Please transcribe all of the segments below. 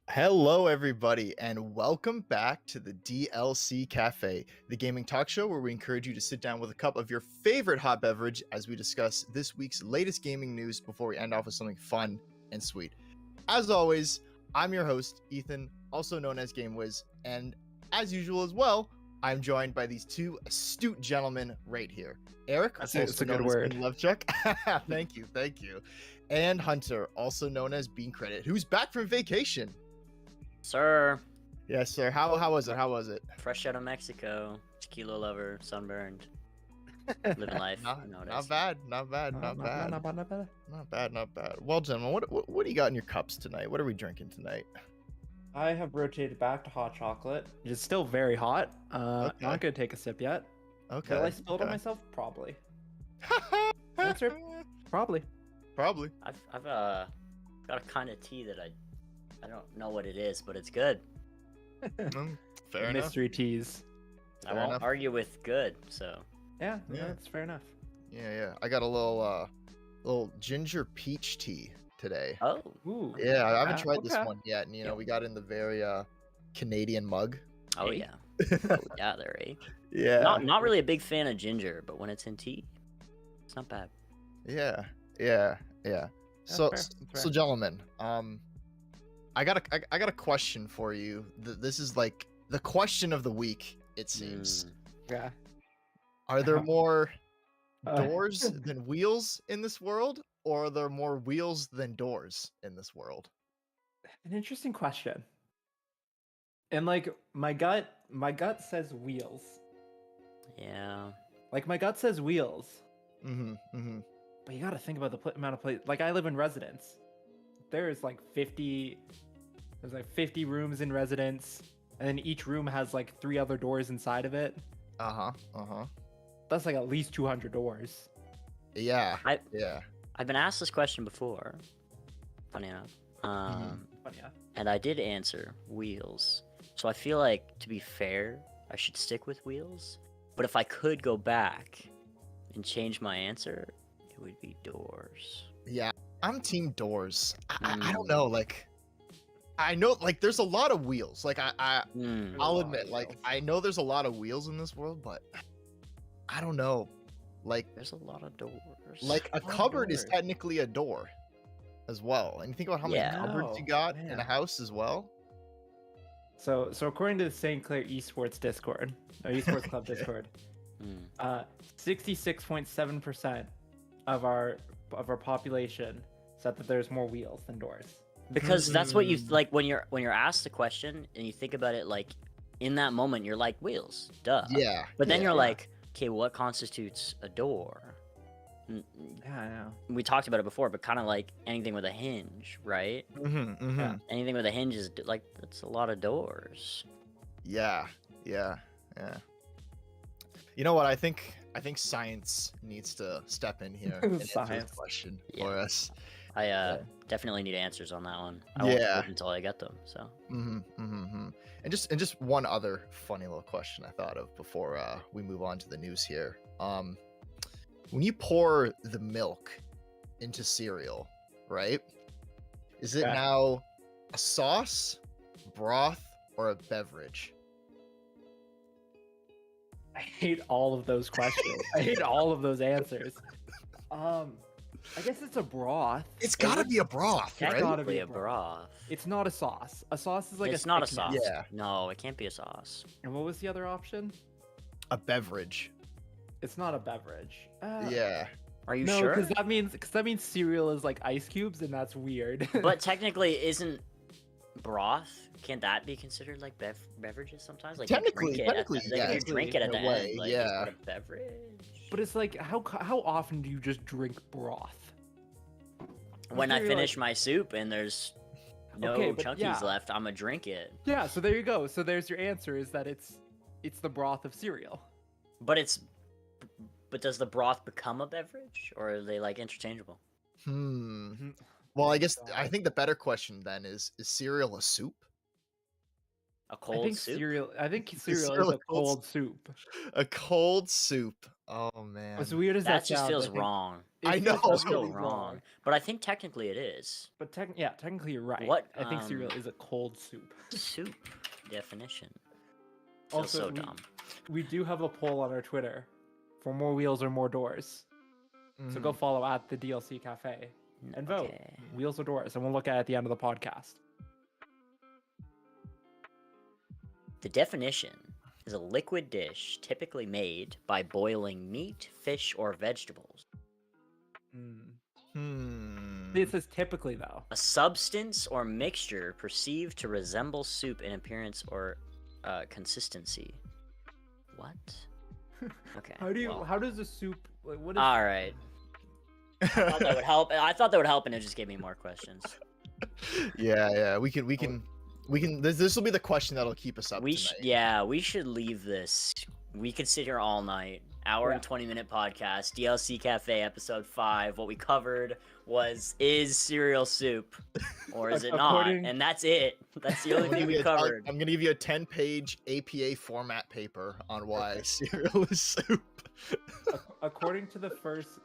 Hello, everybody, and welcome back to the DLC Cafe, the gaming talk show where we encourage you to sit down with a cup of your favorite hot beverage as we discuss this week's latest gaming news before we end off with something fun and sweet. As always, I'm your host, Ethan, also known as GameWiz, and as usual as well, I'm joined by these two astute gentlemen right here. Eric, That's also a good known word. as Lovechuck. Thank you. And Hunter, also known as Bean Credit, who's back from vacation. Sir, Yes, sir. How was it? How was it? fresh out of Mexico, tequila lover, sunburned, living life. Not, you know what not it is. bad. Not bad. Well, gentlemen, what do you got in your cups tonight? What are we drinking tonight? I have rotated back to hot chocolate. It's still very hot. Okay. Not gonna take a sip yet. Okay. Will I spill it on myself? Probably. Answer? Probably. Probably. I've got a kind of tea that I don't know what it is, but it's good. Fair enough. Mystery teas. I Fair won't enough. argue with good. So Yeah, Yeah. that's fair enough. Yeah. I got a little ginger peach tea today. oh Ooh. Yeah, I haven't tried this okay. one yet, and Yeah. we got in the very Canadian mug. oh Hey. yeah oh yeah there eh? Yeah. Not really a big fan of ginger, but when it's in tea, it's not bad. Yeah. That's So, fair, that's so fair. gentlemen, I got a question for you. This is like the question of the week, it seems. Yeah. Are there more Uh, doors than wheels in this world, or are there more wheels than doors in this world? An interesting question. And like my gut says wheels. Yeah. Like my gut says wheels. Mm-hmm. But you got to think about the amount of place. Like I live in residence. There's like 50 rooms in residence, and then each room has like 3 other doors inside of it. Uh-huh. That's like at least 200 doors. Yeah. I- Yeah. I've been asked this question before. Funny enough. But yeah. And I did answer wheels. So I feel like, to be fair, I should stick with wheels. But if I could go back and change my answer, it would be doors. Yeah. I'm team doors. I don't Mm. know, like I know like there's a lot of wheels. Like I'll There's a lot of admit, like wheels. I know there's a lot of wheels in this world, but I don't know. Like There's a lot of doors. a lot of cupboard is doors. technically a door as well. And you think about how Yeah. many cupboards you Oh, got in man. a house as well. So according to the St. Clair Esports Discord, or Esports Club Okay. Discord, Mm. 66.7% of our population said that there's more wheels than doors. Because that's what you Mm. like when you're asked the question and you think about it, like in that moment you're like wheels, duh. Yeah. But then yeah. you're like, okay, what constitutes a door? Yeah, I know. We talked about it before, but kind of like anything with a hinge, right? Yeah. Anything with a hinge is like that's a lot of doors. Yeah. You know what? I think science needs to step in here and answer this Science. question Yeah. for us. I definitely need answers on that one. I won't Yeah. wait until I get them. So And just one other funny little question I thought of before we move on to the news here. When you pour the milk into cereal, right? Is it Okay. now a sauce, broth, or a beverage? I hate all of those questions. I hate all of those answers. I guess it's a broth. It's gotta be a broth, right? gotta technically be a a broth. It's not a sauce. A sauce is like It's a not a thickener. sauce. Yeah. No, it can't be a sauce. And what was the other option? A beverage. It's not a beverage. Yeah. Are you No, sure? because that means cereal is like ice cubes, and that's weird. But technically, isn't broth? Can't that be considered like beverages sometimes? Like Technically- you drink it technically, at the, like, yeah, if you drink it at in the a way, end. Like, yeah. is it a beverage? But it's like how often do you just drink broth? When I You're finish like- my soup and there's no Okay, but chunkies yeah. left, I'm gonna drink it. Yeah, so there you go. So there's your answer: is that it's the broth of cereal. But does the broth become a beverage, or are they like interchangeable? Well, I think the better question then is cereal a soup? A I cold think soup? cereal. I think cereal cereal is a a cold cold soup. A cold soup. Oh man. As weird as That that just sounds, feels I think- wrong. I It know. feels That's still really wrong. But I think technically it is. But technically you're right. What, I think cereal is a cold soup. Soup definition. Feels Also, so dumb. we do have a poll on our Twitter for more wheels or more doors. So go Mhm. follow at the DLC Cafe and vote. Okay. Wheels or doors, and we'll look at the end of the podcast. The definition is a liquid dish typically made by boiling meat, fish, or vegetables. It says typically though. A substance or mixture perceived to resemble soup in appearance or consistency. What? Okay. How does a soup like what is All right. I thought that would help. I thought that would help, and it just gave me more questions. Yeah. We can. This will be the question that'll keep us up tonight. We should leave this. We could sit here all night. Hour and 20-minute podcast. DLC Cafe episode 5. What we covered is cereal soup, or is it not? And that's it. That's the only thing we covered. I'm gonna give you a 10-page APA format paper on why cereal is soup. According to the first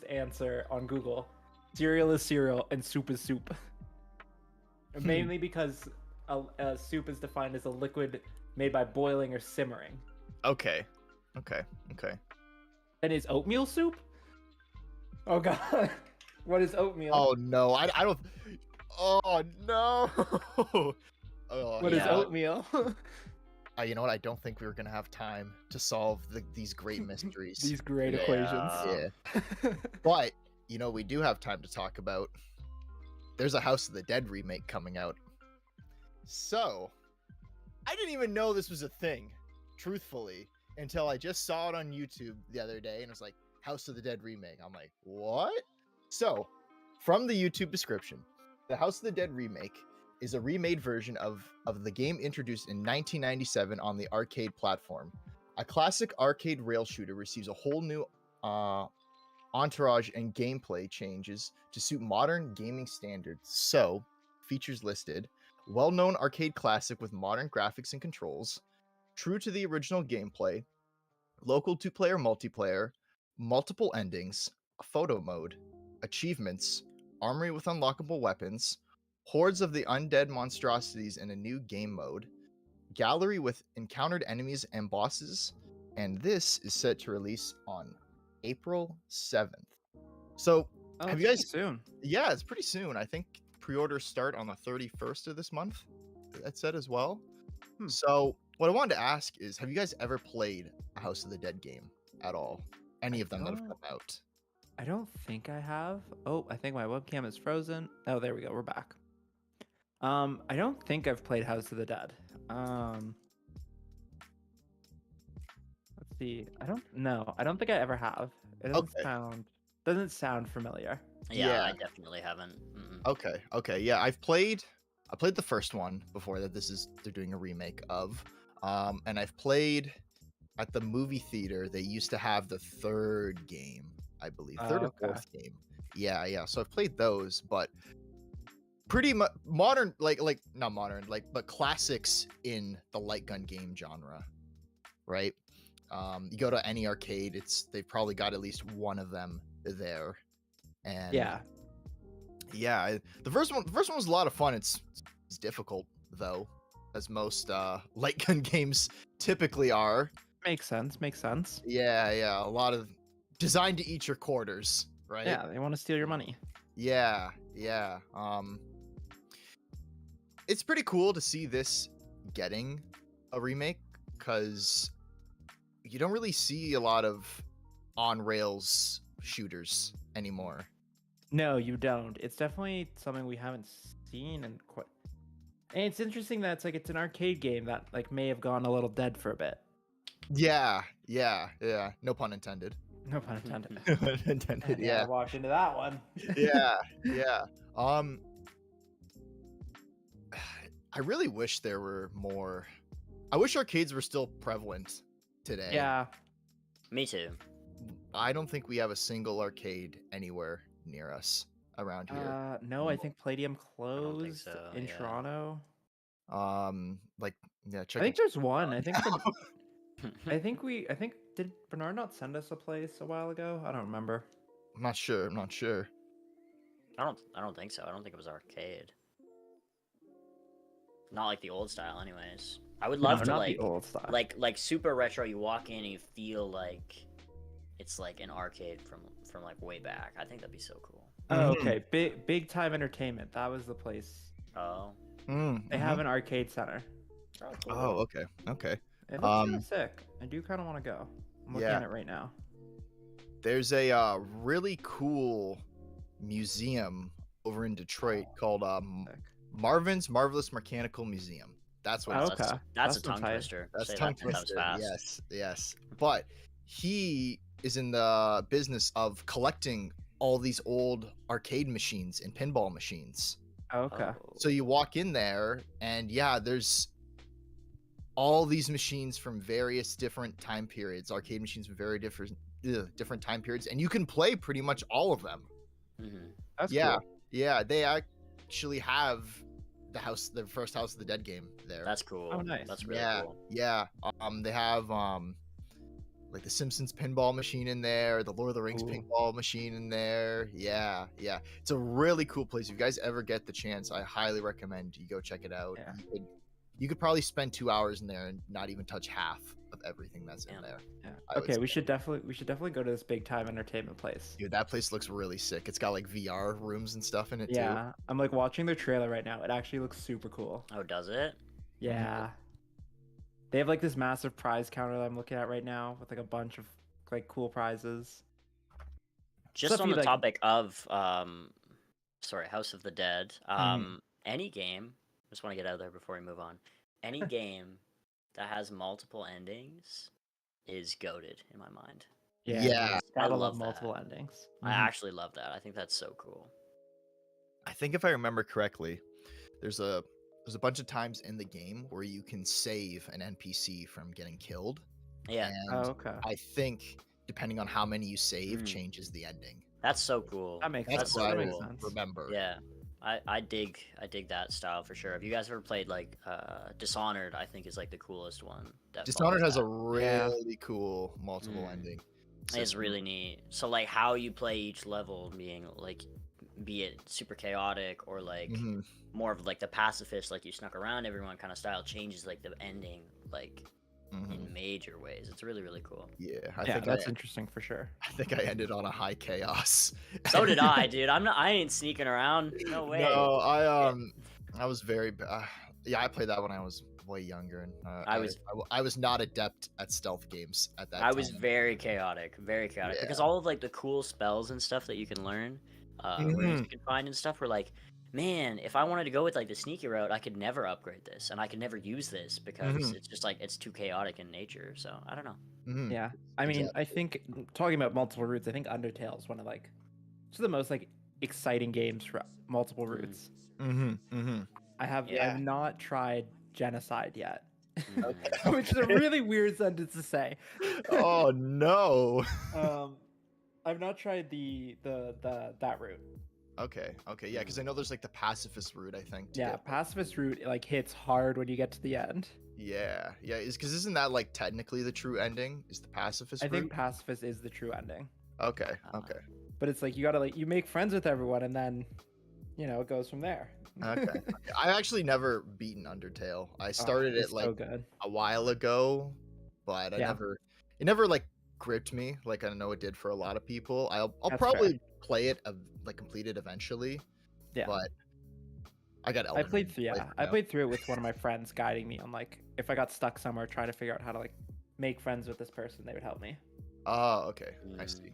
answer on Google, cereal is cereal and soup is soup. Mainly because a soup is defined as a liquid made by boiling or simmering. Okay. And is oatmeal soup? Oh god. What is oatmeal? Oh no, I don't. Oh no. What is oatmeal? You know what? I don't think we were gonna have time to solve these great mysteries. These great equations. Yeah. But we do have time to talk about. There's a House of the Dead remake coming out. So, I didn't even know this was a thing, truthfully, until I just saw it on YouTube the other day, and it was like, House of the Dead remake. I'm like, what? So, from the YouTube description, the House of the Dead remake is a remade version of the game introduced in 1997 on the arcade platform. A classic arcade rail shooter receives a whole new entourage and gameplay changes to suit modern gaming standards. So, features listed: well-known arcade classic with modern graphics and controls, true to the original gameplay, local two-player multiplayer, multiple endings, a photo mode, achievements, armory with unlockable weapons, hordes of the undead monstrosities in a new game mode, gallery with encountered enemies and bosses, and this is set to release on April 7th. So, have you guys soon? Yeah, it's pretty soon. I think pre-orders start on the 31st of this month. That said as well. So, what I wanted to ask is, have you guys ever played a House of the Dead game at all? Any of them that have come out? I don't think I have. Oh, I think my webcam is frozen. Oh, there we go. We're back. I don't think I've played House of the Dead. Let's see. I don't think I ever have. It doesn't sound familiar. Yeah, I definitely haven't. Okay. Yeah, I played the first one before that. They're doing a remake of. And I've played at the movie theater. They used to have the third game, I believe, third or fourth game. Yeah. So I've played those, but pretty modern, like not modern, but classics in the light gun game genre, right? You go to any arcade, they've probably got at least one of them there, and the first one was a lot of fun. It's difficult though, as most light gun games typically are. Makes sense. Yeah, a lot of designed to eat your quarters, right? Yeah, they want to steal your money. Yeah. It's pretty cool to see this getting a remake, because you don't really see a lot of on-rails shooters anymore. No, you don't. It's definitely something we haven't seen and quite. And it's interesting that it's an arcade game that may have gone a little dead for a bit. Yeah. No pun intended. No pun intended. No pun intended. Yeah. I walked into that one. Yeah. I really wish there were more. I wish arcades were still prevalent today. Yeah. Me too. I don't think we have a single arcade anywhere near us around here. No, I think Palladium closed in yeah. Toronto. Check. I think there's one. I think I think did Bernard not send us a place a while ago? I don't remember. I'm not sure. I'm not sure. I don't think so. I don't think it was arcade. Not like the old style, anyways. I would love No, to not like the old style. like super retro. You walk in and you feel like it's like an arcade from like way back. I think that'd be so cool. Oh, okay. Big Time Entertainment. That was the place. Oh. They have an arcade center. Oh, cool. Oh, okay. Okay. It looks kind of sick. I do kind of want to go. I'm looking Yeah. at it right now. There's a really cool museum over in Detroit called Sick. Marvin's Marvelous Mechanical Museum. That's what Oh, it's okay. That's a some tongue tight- twister. That's Say tongue that 10 times twister. fast. Yes, yes. But he is in the business of collecting all these old arcade machines and pinball machines. Okay. Oh. So you walk in there, and yeah, there's all these machines from various different time periods, arcade machines from very different time periods, and you can play pretty much all of them. Mhm. That's Yeah, cool. yeah, they actually have the first House of the Dead game there. That's cool. Oh, nice. That's really yeah, cool. yeah. They have like the Simpsons pinball machine in there, the Lord of the Rings Ooh. pinball machine in there. Yeah, yeah. It's a really cool place. If you guys ever get the chance, I highly recommend you go check it out. Yeah. You could probably spend 2 hours in there and not even touch half of everything that's in Yeah. there. Yeah. I would Okay, say. we should definitely go to this Big Time Entertainment place. Dude, that place looks really sick. It's got like VR rooms and stuff in it too. Yeah, I'm like watching their trailer right now. It actually looks super cool. Oh, does it? Yeah. They have like this massive prize counter that I'm looking at right now with like a bunch of like cool prizes. Just Stuff on you the like- topic of House of the Dead. Any game, just want to get out of there before we move on. Any game that has multiple endings is goated in my mind. Yeah, gotta love love that. multiple endings. I actually love that. I think that's so cool. I think if I remember correctly, there's a bunch of times in the game where you can save an NPC from getting killed. Yeah, And Oh, okay. I think depending on how many you save Mm. changes the ending. that's so cool. That makes That's sense. what That I makes will sense. remember. Yeah, I dig that style for sure. Have you guys ever played like Dishonored? I think is like the coolest one. that Dishonored follows has a that. Yeah. really cool multiple ending. It's system. really neat. So like how you play each level being like, be it super chaotic or like Mhm. more of like the pacifist, like you snuck around everyone kind of style changes like the ending like Mhm. in major ways. It's really really cool. Yeah, Yeah, that's interesting for sure. I think I ended on a high chaos. So did I, dude. I ain't sneaking around. No way. No, I was very yeah, I played that when I was way younger, and I was not adept at stealth games at that time. I was very chaotic because all of like the cool spells and stuff that you can learn, runes you can find and stuff were like, man, if I wanted to go with like the sneaky route, I could never upgrade this and I could never use this because it's just like it's too chaotic in nature. So I don't know. Mhm. Yeah, I mean, I think talking about multiple routes, I think Undertale is one of like, it's the most like exciting games for multiple routes. I have not tried Genocide yet, which is a really weird sentence to say. Oh no. I've not tried that route. Okay, yeah, because I know there's like the pacifist route, I think. to Yeah, get- pacifist route like hits hard when you get to the end. yeah, isn't that like technically the true ending? Is the pacifist I route? think pacifist is the true ending, Okay. but it's like you gotta like you make friends with everyone and then, it goes from there. Okay. I actually never beaten Undertale. I started It's it like so good. a while ago, but it never like gripped me like I know it did for a lot of people. I'll That's probably play it like complete it eventually. Yeah. But I got I Elden played Ring through, to play yeah. for I now. played through it with one of my friends guiding me on like if I got stuck somewhere trying to figure out how to like make friends with this person, they would help me. Oh, okay. I see.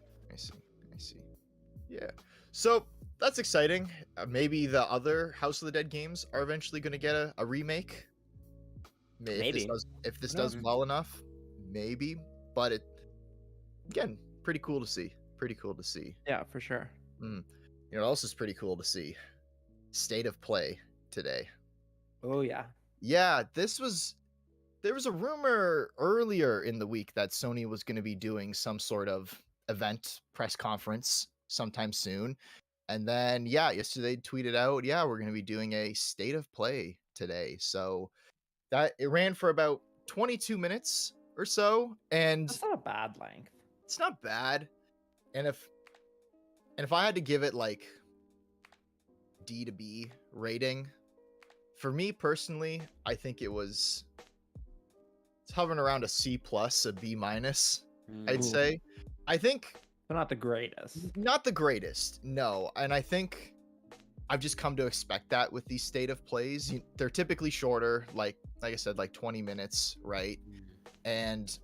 Yeah. So that's exciting. Maybe the other House of the Dead games are eventually going to get a remake. Maybe. If this Who does knows? well enough, maybe. But again, pretty cool to see. Yeah, for sure. You know what else is pretty cool to see? State of Play today. Oh yeah. Yeah, there was a rumor earlier in the week that Sony was going to be doing some sort of event press conference sometime soon. And then yesterday tweeted out, we're going to be doing a State of Play today. So that it ran for about 22 minutes. or so, and That's not a bad length. it's not bad. And if I had to give it like D to B rating, for me personally, I think it's hovering around a C plus, a B minus, I'd Ooh. say. I think They're not the greatest. not the greatest, no. And I think I've just come to expect that with these state of plays. They're typically shorter, like I said, like 20 minutes, right? And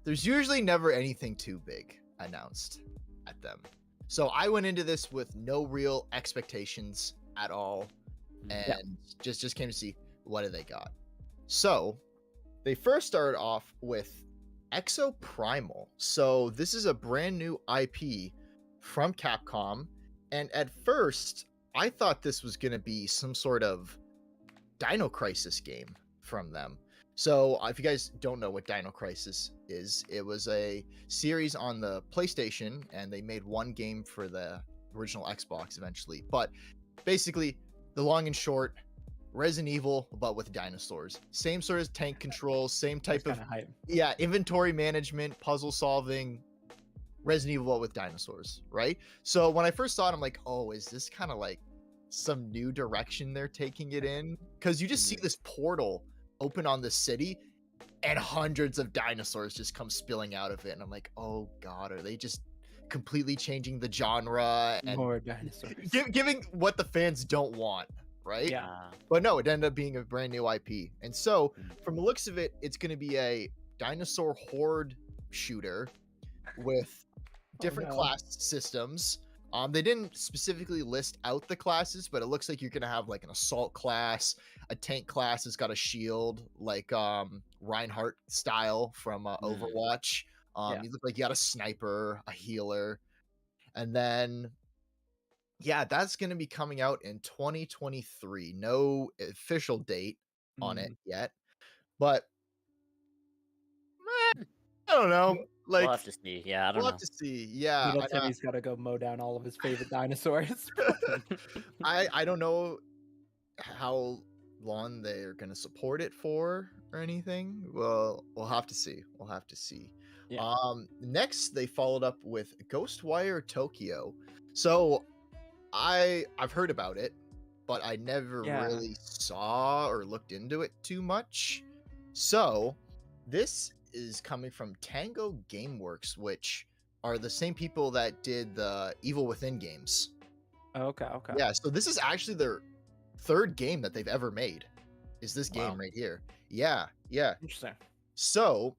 there's usually never anything too big announced at them. So I went into this with no real expectations at all, and just came to see what do they got. So they first started off with Exo Primal. So this is a brand new IP from Capcom, and at first I thought this was going to be some sort of Dino Crisis game from them. So if you guys don't know what Dino Crisis is, it was a series on the PlayStation, and they made one game for the original Xbox eventually. But basically, the long and short, Resident Evil, but with dinosaurs. Same sort of tank controls, same type of hype. inventory management, puzzle solving, Resident Evil but with dinosaurs, right? So when I first saw it, I'm like, oh, is this kind of like some new direction they're taking it in? Because you just see this portal open on the city, and hundreds of dinosaurs just come spilling out of it, and I'm like, oh god, are they just completely changing the genre and More dinosaurs. giving what the fans don't want, right? Yeah. But no, it ended up being a brand new IP. And so from the looks of it, it's going to be a dinosaur horde shooter with different class systems. They didn't specifically list out the classes, but it looks like you're going to have like an assault class, a tank class has got a shield, like Reinhardt style from Overwatch. You look like you got a sniper, a healer, and then that's going to be coming out in 2023. No official date on it yet, but I don't know. Like, we'll have to see. Yeah, I don't know. We'll have to see. Yeah, Timmy's got to go mow down all of his favorite dinosaurs. I don't know how long they're going to support it for or anything. Well, we'll have to see. We'll have to see. Yeah. Next, they followed up with Ghostwire Tokyo. So I've heard about it, but I never really saw or looked into it too much. So this is coming from Tango Gameworks, which are the same people that did the Evil Within games. Okay. Yeah, so this is actually their third game that they've ever made. Is this game right here? Yeah. Interesting. So,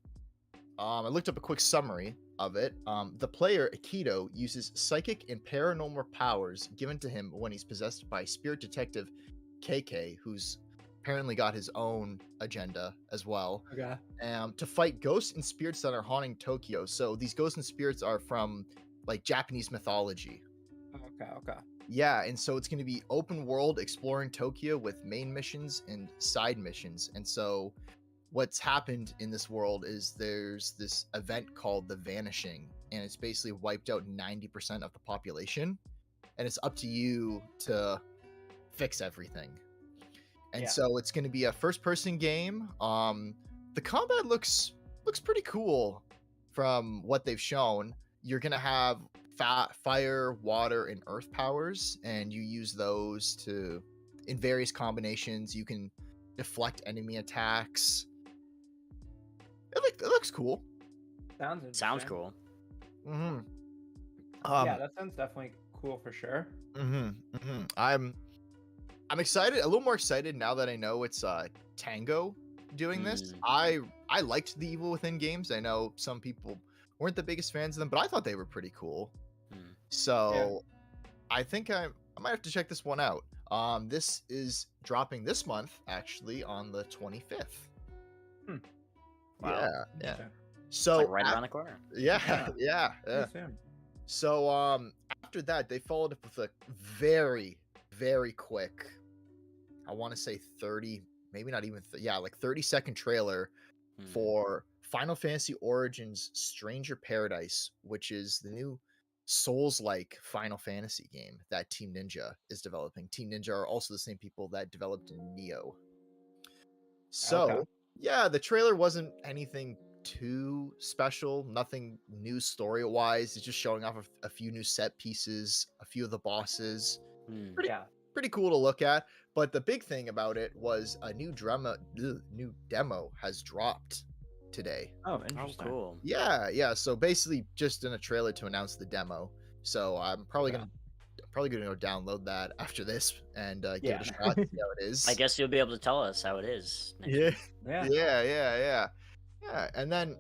I looked up a quick summary of it. The player Akito uses psychic and paranormal powers given to him when he's possessed by spirit detective KK, who's apparently got his own agenda as well. Okay. To fight ghosts and spirits that are haunting Tokyo. So these ghosts and spirits are from like Japanese mythology. Okay. Yeah, and so it's going to be open world exploring Tokyo with main missions and side missions. And so what's happened in this world is there's this event called the Vanishing, and it's basically wiped out 90% of the population, and it's up to you to fix everything. And so it's going to be a first-person game. The combat looks pretty cool from what they've shown. You're going to have fire, water, and earth powers, and you use those to, in various combinations, you can deflect enemy attacks. It looks cool. Sounds cool. Mm-hmm. That sounds definitely cool for sure. I'm excited, a little more excited now that I know it's Tango doing this. I liked the Evil Within games. I know some people weren't the biggest fans of them, but I thought they were pretty cool. So I think I might have to check this one out. This is dropping this month, actually, on the 25th. Wow. Yeah. So it's like right around the corner. Yeah. So after that, they followed up with a very, very quick, I want to say 30, maybe not even, like 30-second trailer for Final Fantasy Origins Stranger Paradise, which is the new Souls-like Final Fantasy game that Team Ninja is developing. Team Ninja are also the same people that developed Neo. So Yeah, the trailer wasn't anything too special, nothing new story-wise. It's just showing off a few new set pieces, a few of the bosses. Pretty Yeah. pretty cool to look at. But the big thing about it was a new demo has dropped today. Oh, Oh, interesting. cool. Yeah. So basically, just in a trailer to announce the demo. So I'm probably Okay. gonna go download that after this and give Yeah. it a shot, see how it is. I guess you'll be able to tell us how it is next Yeah, week. Yeah. yeah. And then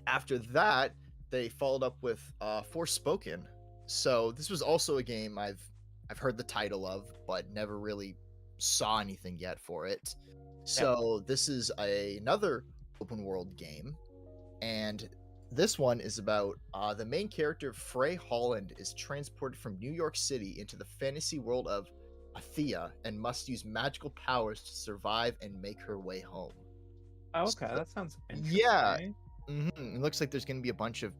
after that, they followed up with Forspoken. So this was also a game I've heard the title of, but never really saw anything yet for it. So this is another open world game, and this one is about the main character Frey Holland is transported from New York City into the fantasy world of Athea and must use magical powers to survive and make her way home. Oh, okay, So- that sounds interesting. yeah. It looks like there's going to be a bunch of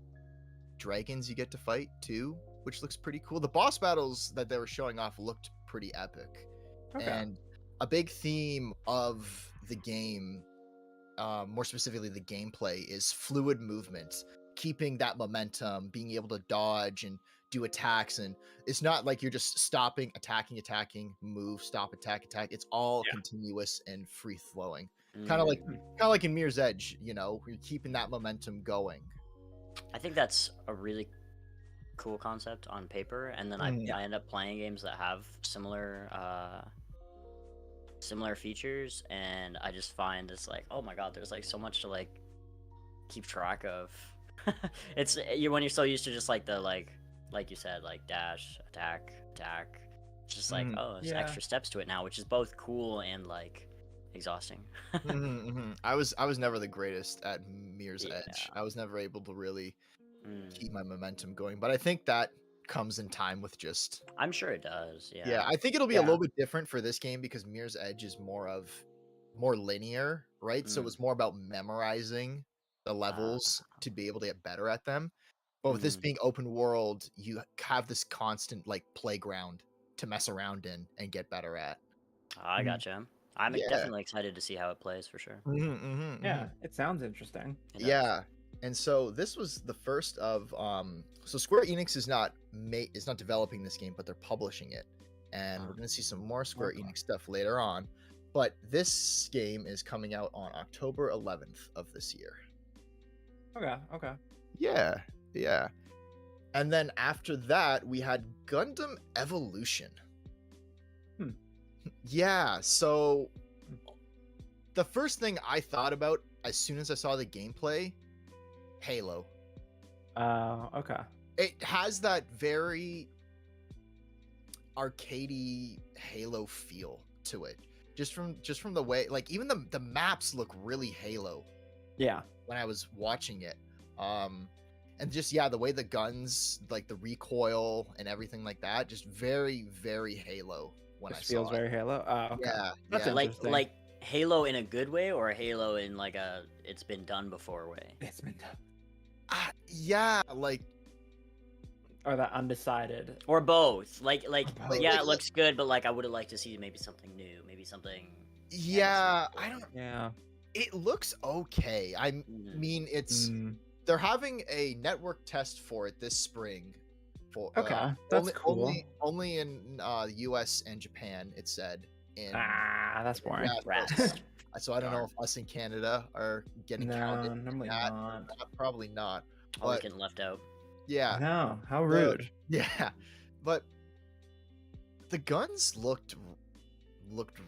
dragons you get to fight too, which looks pretty cool. The boss battles that they were showing off looked pretty epic. Okay. And a big theme of the game, more specifically the gameplay, is fluid movement, keeping that momentum, being able to dodge and do attacks. And it's not like you're just stopping, attacking, move, stop, attack. It's all continuous and free flowing. Kind of like in Mirror's Edge, you're keeping that momentum going. I think that's a really cool concept on paper, and then I end up playing games that have similar features, and I just find it's like, oh my god, there's like so much to like keep track of. It's when you're so used to just like the like you said, like dash, attack. It's just like, oh, there's extra steps to it now, which is both cool and like exhausting. I was never the greatest at Mirror's Edge. I was never able to really keep my momentum going, but I think that comes in time with just I'm sure it does. yeah, I think it'll be a little bit different for this game because Mirror's Edge is more linear, right? So it's more about memorizing the levels to be able to get better at them. But with this being open world, you have this constant like playground to mess around in and get better at. I gotcha. I'm definitely excited to see how it plays for sure. Yeah, it sounds interesting. Yeah. And so this was the first of so Square Enix is not developing this game, but they're publishing it. And we're going to see some more Square Enix stuff later on. But this game is coming out on October 11th of this year. Okay. Yeah. And then after that, we had Gundam Evolution. Yeah, so the first thing I thought about as soon as I saw the gameplay, Halo. Okay. It has that very arcadey Halo feel to it. Just from the way, like, even the maps look really Halo. Yeah. When I was watching it. And just the way the guns, like the recoil and everything like that, just very, very Halo when I saw it. Feels very Halo. Oh, okay. Yeah. That's yeah. interesting. Like Halo in a good way, or Halo in like a it's been done before way? It's been done. Yeah, like, Or that undecided. Or both. Like Both. yeah, it looks good, but like I would have liked to see maybe something new, maybe something. yeah, I don't. Yeah. It looks okay. I mean, it's they're having a network test for it this spring. For Okay, that's cool. Only in the U.S. and Japan, it said. That's boring. Rats. So I don't know if us in Canada are getting counted. in normally that. not. Probably not. Always But getting left out. yeah, No, how rude. yeah. But the guns looked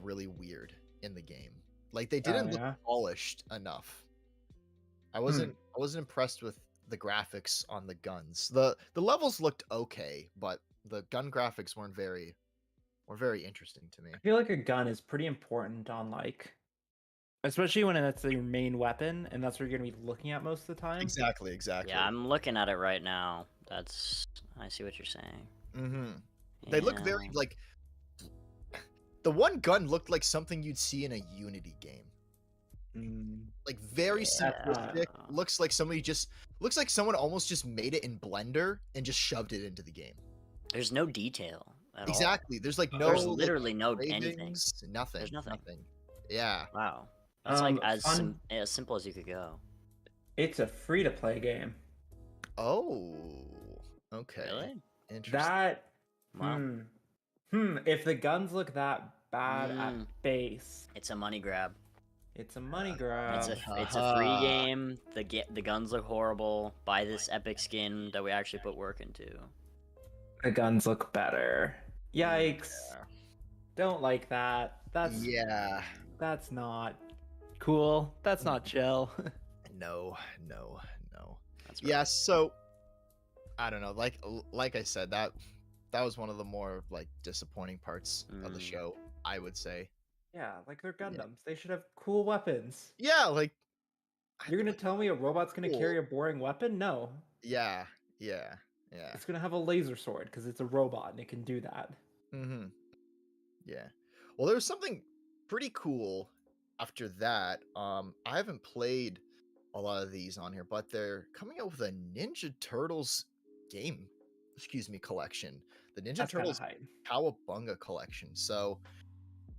really weird in the game. Like they didn't look polished enough. I wasn't impressed with the graphics on the guns. The levels looked okay, but the gun graphics weren't very interesting to me. I feel like a gun is pretty important on like, especially when that's your main weapon and that's what you're gonna be looking at most of the time. Exactly. Yeah, I'm looking at it right now. I see what you're saying. They look very like the one gun looked like something you'd see in a Unity game. Like very simplistic. Looks like someone almost just made it in Blender and just shoved it into the game. There's no detail at all. Exactly. There's like no. There's literally no anything. Nothing. There's nothing. Yeah. Wow. It's like as Fun. as simple as you could go. It's a free-to-play game. Oh, okay. Really? Interesting. That. Wow. If the guns look that bad at base, It's a money grab. it's a money grab. It's a free game. The guns look horrible. Buy this epic skin that we actually put work into. The guns look better. Yikes! Don't like that. That's not cool. That's not chill. No. That's Yeah, so I don't know. Like I said, that was one of the more like disappointing parts of the show, I would say. Yeah, like they're Gundams. They should have cool weapons. Yeah, like You're gonna tell me a robot's gonna carry a boring weapon? No. Yeah. It's gonna have a laser sword because it's a robot and it can do that. Mm-hmm. Yeah. Well, there was something pretty cool after that. I haven't played a lot of these on here, but they're coming out with a Ninja Turtles collection. The Ninja Turtles Cowabunga collection. So,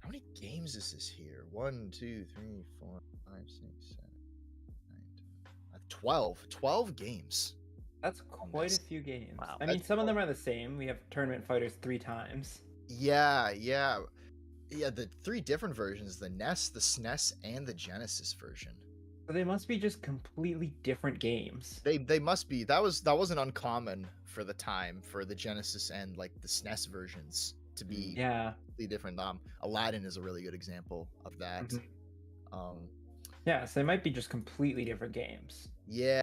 how many games is this here? 1, 2, 3, 4, 5, 6, 7, 8, 9, 10, 12. 12 games. That's quite a few games. Wow. I mean, some of them are the same. We have Tournament Fighters 3 times. Yeah. The 3 different versions: the NES, the SNES, and the Genesis version. So they must be just completely different games. They must be. That wasn't uncommon for the time for the Genesis and like the SNES versions to be completely different. Aladdin is a really good example of that. Yeah, so they might be just completely different games. Yeah.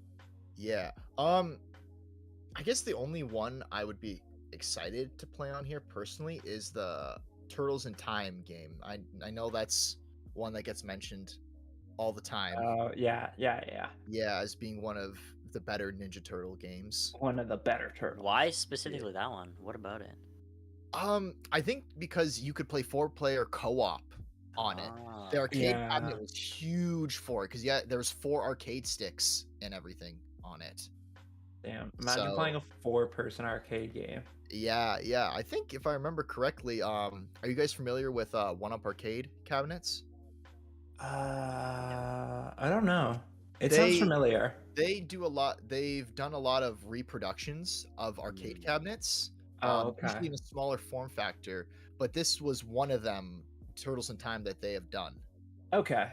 I guess the only one I would be excited to play on here personally is the Turtles in Time game. I know that's one that gets mentioned all the time. Yeah, as being one of the better Ninja Turtle games. One of the better Turtles. Why specifically that one? What about it? I think because you could play 4-player co-op on it. The arcade cabinet was huge for it because there was 4 arcade sticks and everything on it. Damn, imagine playing a 4-person arcade game. Yeah. I think if I remember correctly, are you guys familiar with 1-Up arcade cabinets? I don't know. It sounds familiar. They've done a lot of reproductions of arcade cabinets. Usually in a smaller form factor, but this was one of them, Turtles in Time, that they have done. Okay.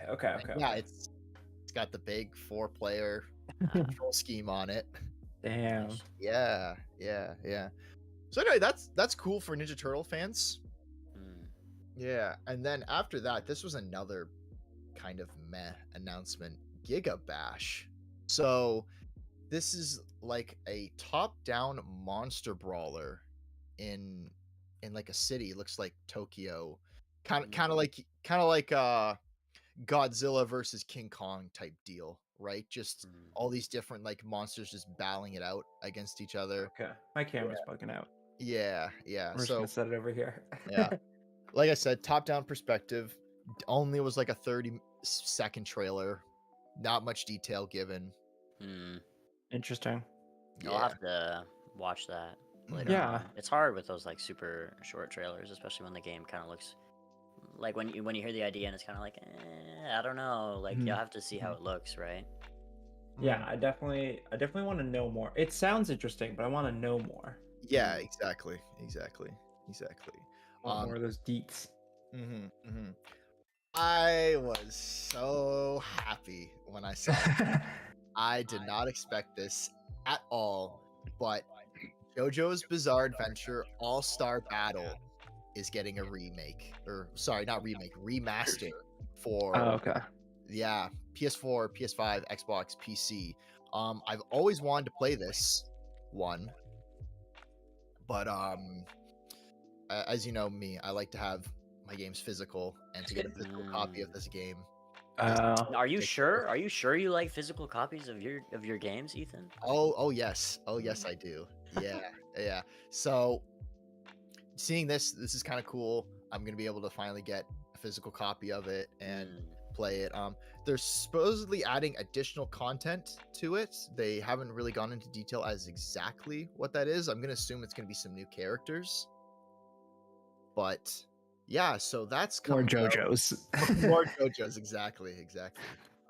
Yeah, it's got the big 4-player control scheme on it. Damn. Yeah. So anyway, that's cool for Ninja Turtle fans. Yeah, and then after that, this was another kind of meh announcement, Giga Bash. So this is like a top-down monster brawler in like a city. It looks like Tokyo, kind of like Godzilla versus King Kong type deal, right? Just all these different like monsters just battling it out against each other. Okay, my camera's bugging out. Yeah. We're just gonna set it over here. Yeah, like I said, top-down perspective. Only was like a 30-second trailer, not much detail given. Interesting. I'll have to watch that later on. It's hard with those like super short trailers, especially when the game kind of looks like when you hear the idea and it's kind of like I don't know, like you'll have to see how it looks, right? Yeah, I definitely want to know more. It sounds interesting, but I want to know more. Yeah, exactly. Want more of those deets. I was so happy when I saw it. I did not expect this at all, but JoJo's Bizarre Adventure All-Star Battle is getting a remake, or sorry, not remake, remaster for PS4, PS5, Xbox, PC. I've always wanted to play this one, but as you know me, I like to have my games physical, and to get a physical copy of this game. Are you sure? Are you sure you like physical copies of your games, Ethan? Oh yes, I do. Yeah. So seeing this is kind of cool. I'm gonna be able to finally get a physical copy of it and play it. They're supposedly adding additional content to it. They haven't really gone into detail as exactly what that is. I'm gonna assume it's gonna be some new characters, but yeah, so that's More coming out. JoJos. More JoJos, exactly.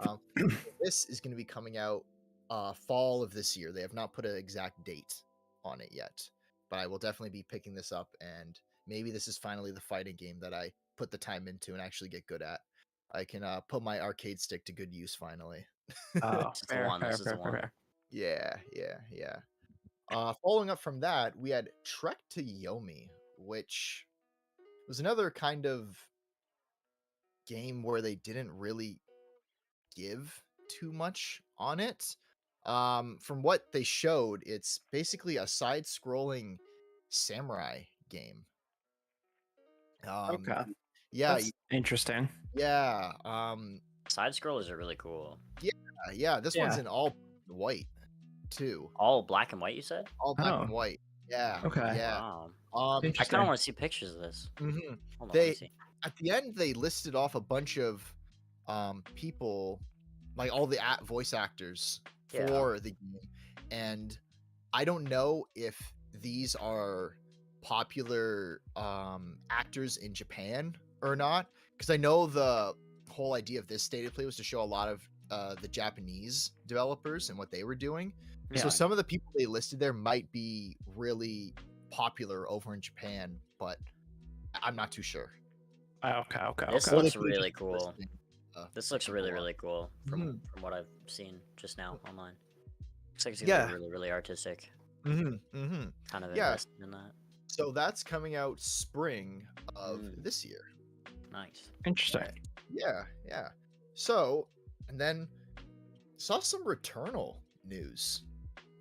Um, this is going to be coming out fall of this year. They have not put an exact date on it yet, but I will definitely be picking this up, and maybe this is finally the fighting game that I put the time into and actually get good at. I can put my arcade stick to good use finally. Oh, This is the one. This is the one. fair. Yeah. Following up from that, we had Trek to Yomi, which was another kind of game where they didn't really give too much on it. From what they showed, it's basically a side-scrolling samurai game. Okay. Yeah, That's interesting. yeah. Side scrollers are really cool. Yeah. This one's in all white too. All black and white, you said? All black and white. Yeah. Okay. Yeah. Wow. I Interesting. kind of want to see pictures of this. Mhm. Hold on, let They me see. at the end they listed off a bunch of people, like all the voice actors Yeah. for the game, and I don't know if these are popular actors in Japan or not, because I know the whole idea of this state of play was to show a lot of the Japanese developers and what they were doing. Yeah. So some of the people they listed there might be really popular over in Japan, but I'm not too sure. Okay. This Or they looks could have really just cool. listed, This looks really, really cool Mhm. from what I've seen just now online. Looks like it's gonna be really, really artistic. Kind of Yeah. invested in that. So that's coming out spring of this year. Nice. Interesting. Yeah. So, and then saw some Returnal news.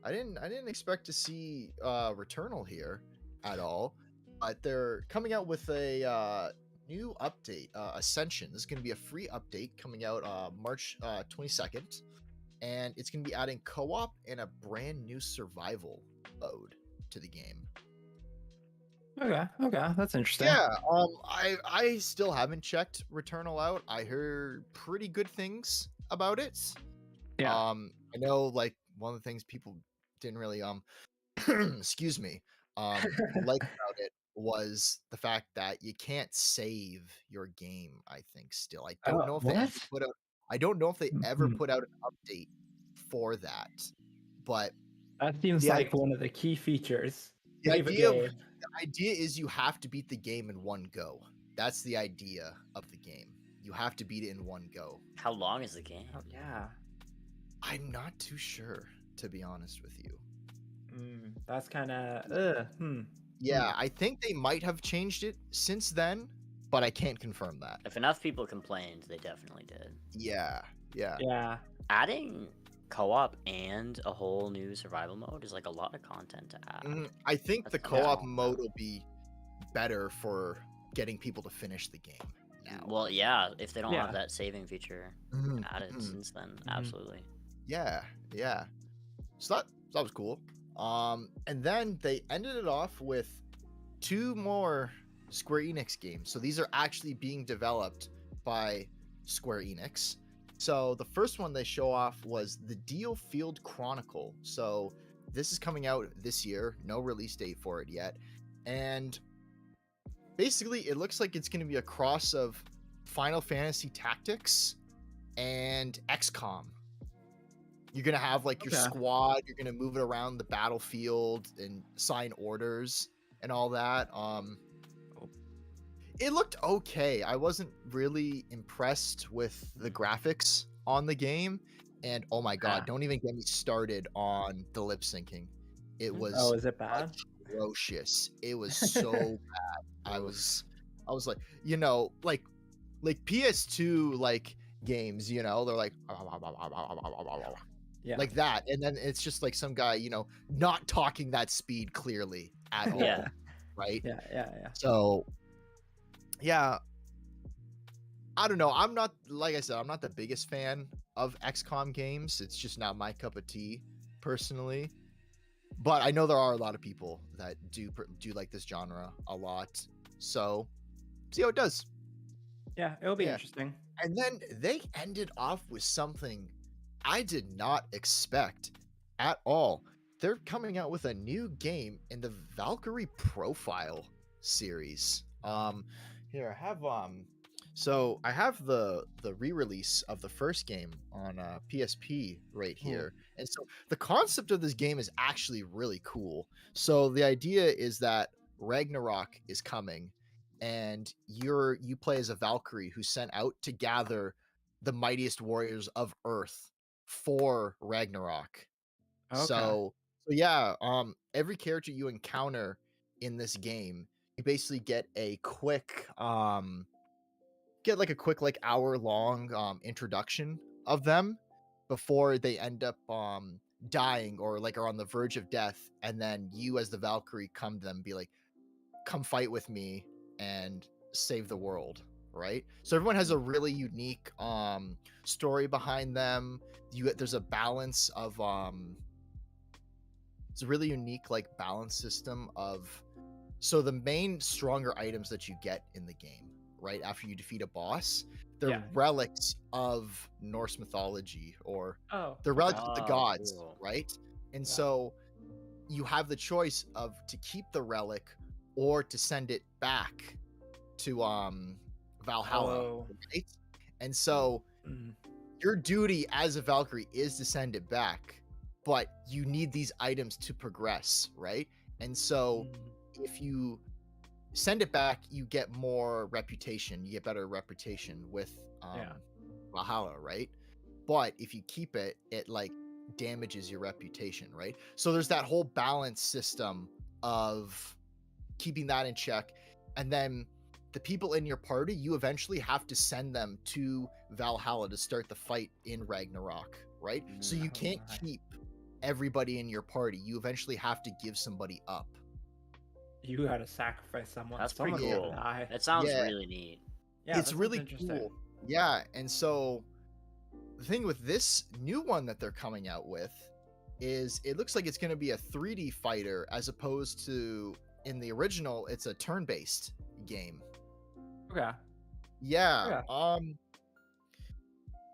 I didn't expect to see Returnal here at all, but they're coming out with a new update, Ascension. This is going to be a free update coming out March 22nd, and it's going to be adding co-op and a brand new survival mode to the game. Okay, that's interesting. Yeah, I still haven't checked Returnal out. I heard pretty good things about it. Yeah. I know like one of the things people didn't really excuse me, like about it was the fact that you can't save your game, I think still. I don't know if they ever what? put out an update for that. But That seems like one of the key features. the idea is you have to beat the game in one go. That's the idea of the game. You have to beat it in one go. How long is the game? Oh, yeah. I'm not too sure, to be honest with you. That's kind of Yeah, I think they might have changed it since then, but I can't confirm that. If enough people complained, they definitely did. Yeah. Adding co-op and a whole new survival mode is like a lot of content to add. I think the co-op mode will be better for getting people to finish the game now. Well, yeah, if they don't have that saving feature added since then, absolutely. Yeah. So that was cool. And then they ended it off with 2 more Square Enix games. So these are actually being developed by Square Enix. So the first one they show off was the Deal Field Chronicle. So this is coming out this year, no release date for it yet. And basically it looks like it's going to be a cross of Final Fantasy Tactics and XCOM. You're going to have like your squad, you're going to move it around the battlefield and assign orders and all that. It looked okay. I wasn't really impressed with the graphics on the game. And oh my god, don't even get me started on the lip syncing. It was is it bad? Atrocious. It was so bad. I was like, you know, like PS2 like games, you know, they're like like that, and then it's just like some guy, you know, not talking that speed clearly at all. Right? Yeah. So yeah, I don't know. I'm not, like I said, I'm not the biggest fan of XCOM games. It's just not my cup of tea personally. But I know there are a lot of people that do like this genre a lot. So see how it does. Yeah, it'll be interesting. And then they ended off with something I did not expect at all. They're coming out with a new game in the Valkyrie Profile series. Here, I have so I have the re-release of the first game on PSP right here. And so the concept of this game is actually really cool. So the idea is that Ragnarok is coming, and you play as a Valkyrie who's sent out to gather the mightiest warriors of Earth for Ragnarok. Okay. So yeah, every character you encounter in this game, you basically get a quick like hour long introduction of them before they end up dying or like are on the verge of death, and then you as the Valkyrie come to them and be like, come fight with me and save the world, right? So everyone has a really unique story behind them. There's a balance of it's a really unique like balance system of, so the main stronger items that you get in the game right after you defeat a boss, they're relics of Norse mythology, or they're relics of the gods, cool. right? And so you have the choice of to keep the relic or to send it back to Valhalla, right? And so your duty as a Valkyrie is to send it back, but you need these items to progress, right? And so if you send it back, you get more reputation, you get better reputation with Valhalla, right? But if you keep it, it like damages your reputation, right? So there's that whole balance system of keeping that in check. And then the people in your party, you eventually have to send them to Valhalla to start the fight in Ragnarok, right? So you can't keep everybody in your party. You eventually have to give somebody up. You gotta sacrifice someone. That's pretty cool. That sounds really neat. Yeah, it's really cool. Yeah, and so the thing with this new one that they're coming out with is it looks like it's going to be a 3D fighter, as opposed to in the original it's a turn-based game. Okay. Yeah.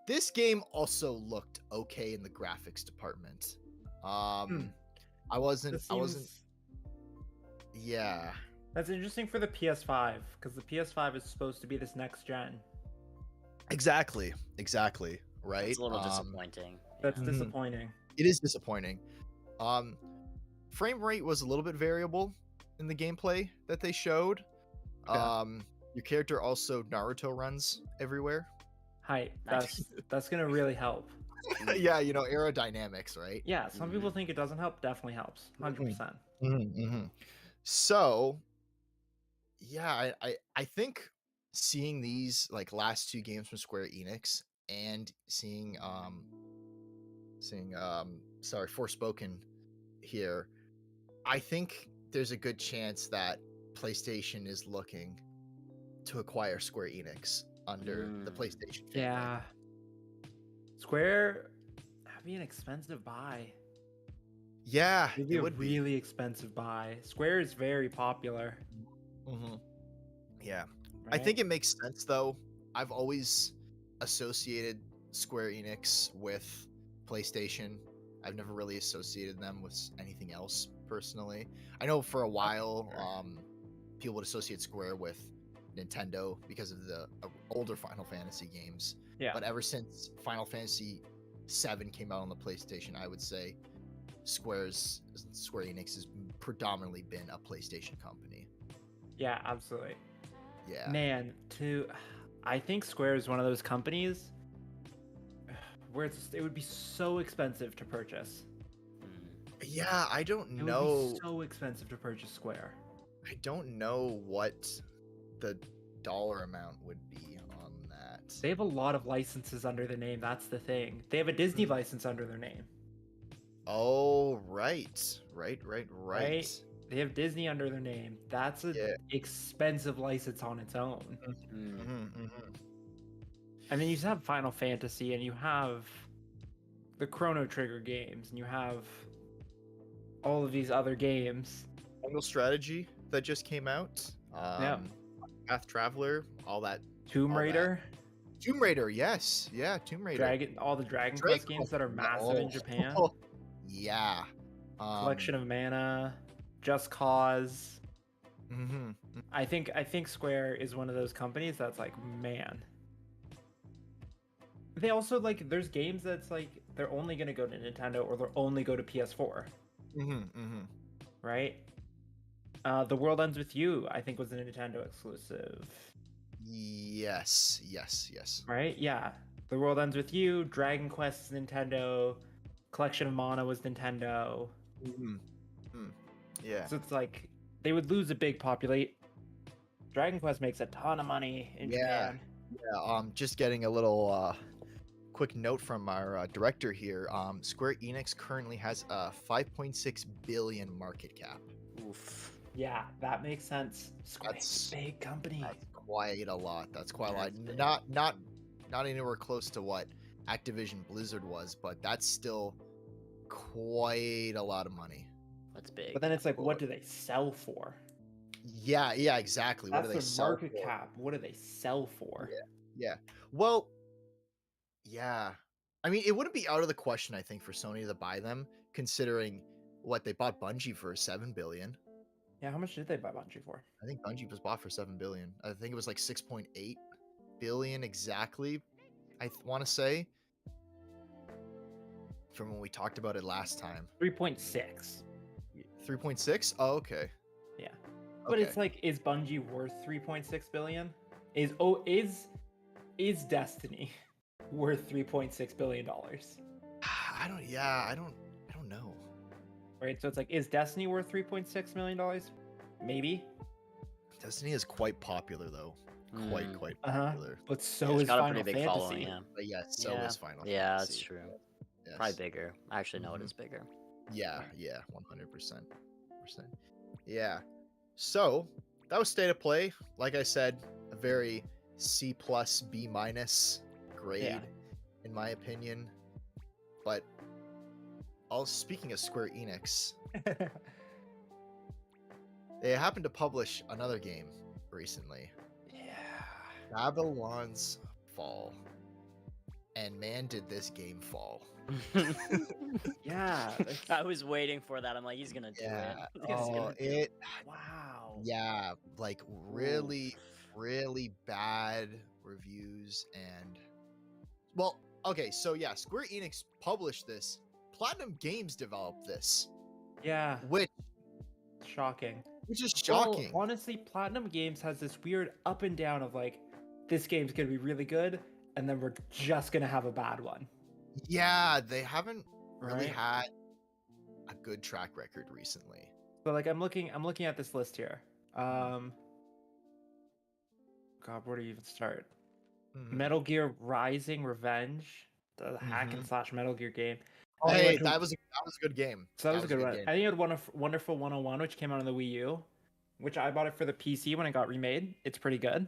This game also looked okay in the graphics department. I wasn't Yeah. That's interesting for the PS5, because the PS5 is supposed to be this next gen. Exactly, right? It's a little disappointing. That's disappointing. It is disappointing. Frame rate was a little bit variable in the gameplay that they showed. Your character also Naruto runs everywhere. Hi, that's gonna really help. Yeah, you know, aerodynamics, right? Yeah, some people think it doesn't help. Definitely helps. 100%. So, yeah, I think seeing these like last two games from Square Enix and seeing Forspoken here, I think there's a good chance that PlayStation is looking to acquire Square Enix under the PlayStation family. Yeah. Square, that'd be an expensive buy. Yeah, It'd be a really expensive buy. Square is very popular. Yeah. Right? I think it makes sense though. I've always associated Square Enix with PlayStation. I've never really associated them with anything else personally. I know for a while people would associate Square with Nintendo because of the older Final Fantasy games. Yeah. But ever since Final Fantasy 7 came out on the PlayStation, I would say Square Enix has predominantly been a PlayStation company. Yeah, absolutely. Yeah. Man, I think Square is one of those companies where it would be so expensive to purchase. Yeah, I don't know. It would be so expensive to purchase Square. I don't know what the dollar amount would be on that. They have a lot of licenses under their name. That's the thing. They have a Disney license under their name. Oh, right. They have Disney under their name. That's an expensive license on its own. And then you have Final Fantasy, and you have the Chrono Trigger games, and you have all of these other games. Jungle Strategy that just came out. Path Traveler, all that. Tomb Raider. Tomb Raider, yes. Yeah, Tomb Raider. All the Dragon Quest games that are massive in Japan. Yeah. Collection of Mana, Just Cause. Mm-hmm. I think Square is one of those companies that's like, man. They also like there's games that's like they're only gonna go to Nintendo or they'll only go to PS4. Mm-hmm. Mm-hmm. Right? The World Ends With You, I think, was a Nintendo exclusive. Yes. Right? Yeah. The World Ends With You, Dragon Quest is Nintendo, Collection of Mana was Nintendo. Mm-hmm. Yeah. So it's like they would lose a big populate. Dragon Quest makes a ton of money in Japan. Yeah. Just getting a little quick note from our director here. Square Enix currently has a 5.6 billion market cap. Oof. Yeah, that makes sense. Square's a big company. That's quite a lot. That's quite a lot. Not anywhere close to what Activision Blizzard was, but that's still quite a lot of money. That's big. But then it's like, what do they sell for? Yeah, exactly. That's what do they the sell market for? cap. What do they sell for? Yeah. Well, yeah. I mean, it wouldn't be out of the question, I think, for Sony to buy them, considering what they bought Bungie for 7 billion. Yeah, how much did they buy Bungie for? I think Bungie was bought for 7 billion. I think it was like 6.8 billion exactly. I want to say from when we talked about it last time. 3.6. 3.6? Oh, okay. Yeah. But Okay. it's like, is Bungie worth 3.6 billion? Is Destiny worth 3.6 billion dollars? I don't know. Right? So it's like, is Destiny worth 3.6 million dollars? Maybe. Destiny is quite popular though. Quite popular. But so It's is got a Final pretty big Fantasy. following, yeah. But yeah, so is Final Yeah, that's Fantasy. true. Yes. Probably bigger. I actually know it is bigger. Yeah, 100%. Yeah. So that was State of Play. Like I said, a very C+, B- grade, in my opinion. But speaking of Square Enix, they happened to publish another game recently. Yeah. Babylon's Fall. And man, did this game fall. Yeah. I was waiting for that. I'm like, he's gonna do Yeah. it. He's gonna do it. Wow. Yeah, like really bad reviews. And well, okay, so yeah, Square Enix published this. Platinum Games developed this, Yeah. which Shocking. is shocking. Well, honestly, Platinum Games has this weird up and down of like, this game's gonna be really good, and then we're just gonna have a bad one. Yeah, they haven't really Right. had a good track record recently. So like, I'm looking at this list here. God, where do you even start? Mhm. Metal Gear Rising Revenge, the hack and slash Metal Gear game. Oh, And it hey, went to- that was a good game. So that was a good one. game. I think it had Wonderful 101, which came out on the Wii U, which I bought it for the PC when it got remade. It's pretty good.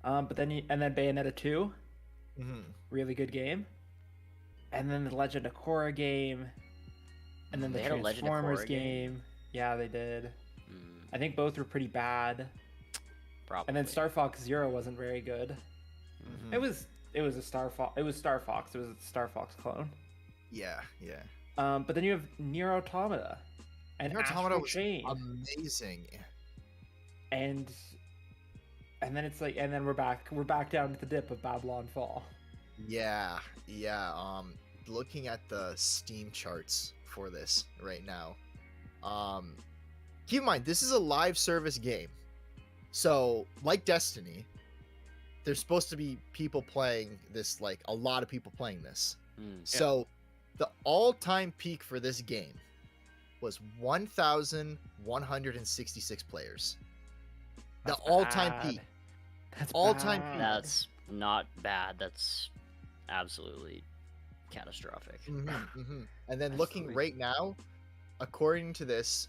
But then Bayonetta 2, really good game. And then the Legend of Korra game, and then the They had a Legend of Transformers Korra game? game. Yeah, they did. Mm, I think both were pretty bad. probably. And then Star Fox Zero wasn't very good. Mhm. It was a Star Fox. It was Star Fox. It was a Star Fox clone. Yeah. But then you have Nier Automata, and Nier Automata Astral was Chain, amazing. and then it's like, and then we're back down to the dip of Babylon Fall. Yeah. Looking at the Steam charts for this right now. Keep in mind, this is a live service game. So, like Destiny, there's supposed to be people playing this, like a lot of people playing this. So, the all-time peak for this game was 1,166 players. The all-time peak. That's All-time bad. peak. That's not bad. That's absolutely catastrophic. And then looking Absolutely. right now, according to this,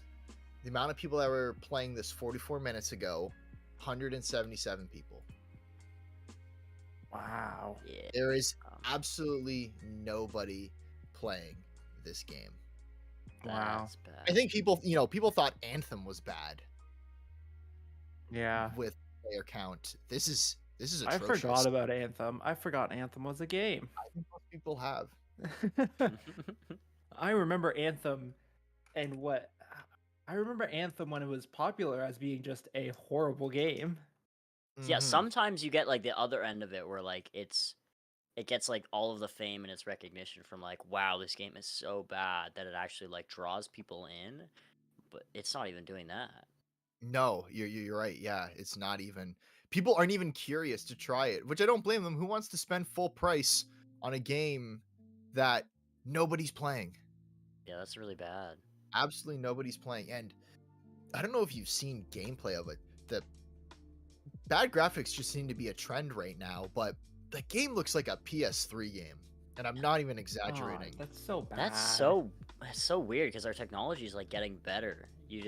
the amount of people that were playing this 44 minutes ago, 177 people. Wow. Yeah. There is absolutely nobody playing this game. Wow. That's bad. I think people thought Anthem was bad Yeah. with player count. This is I atrocious. forgot about Anthem. I forgot Anthem was a game. I think most people have. I remember Anthem, and what I remember Anthem when it was popular as being just a horrible game. Yeah, Mhm. sometimes you get like the other end of it where like it gets like all of the fame and its recognition from like, wow, this game is so bad that it actually like draws people in, but it's not even doing that. No, you're right. Yeah, it's not even. People aren't even curious to try it, which I don't blame them. Who wants to spend full price on a game that nobody's playing? Yeah, that's really bad. Absolutely nobody's playing. And I don't know if you've seen gameplay of it. The bad graphics just seem to be a trend right now, but the game looks like a PS3 game. And I'm not even exaggerating. Oh, that's so bad. That's so weird because our technology is like getting better. You'd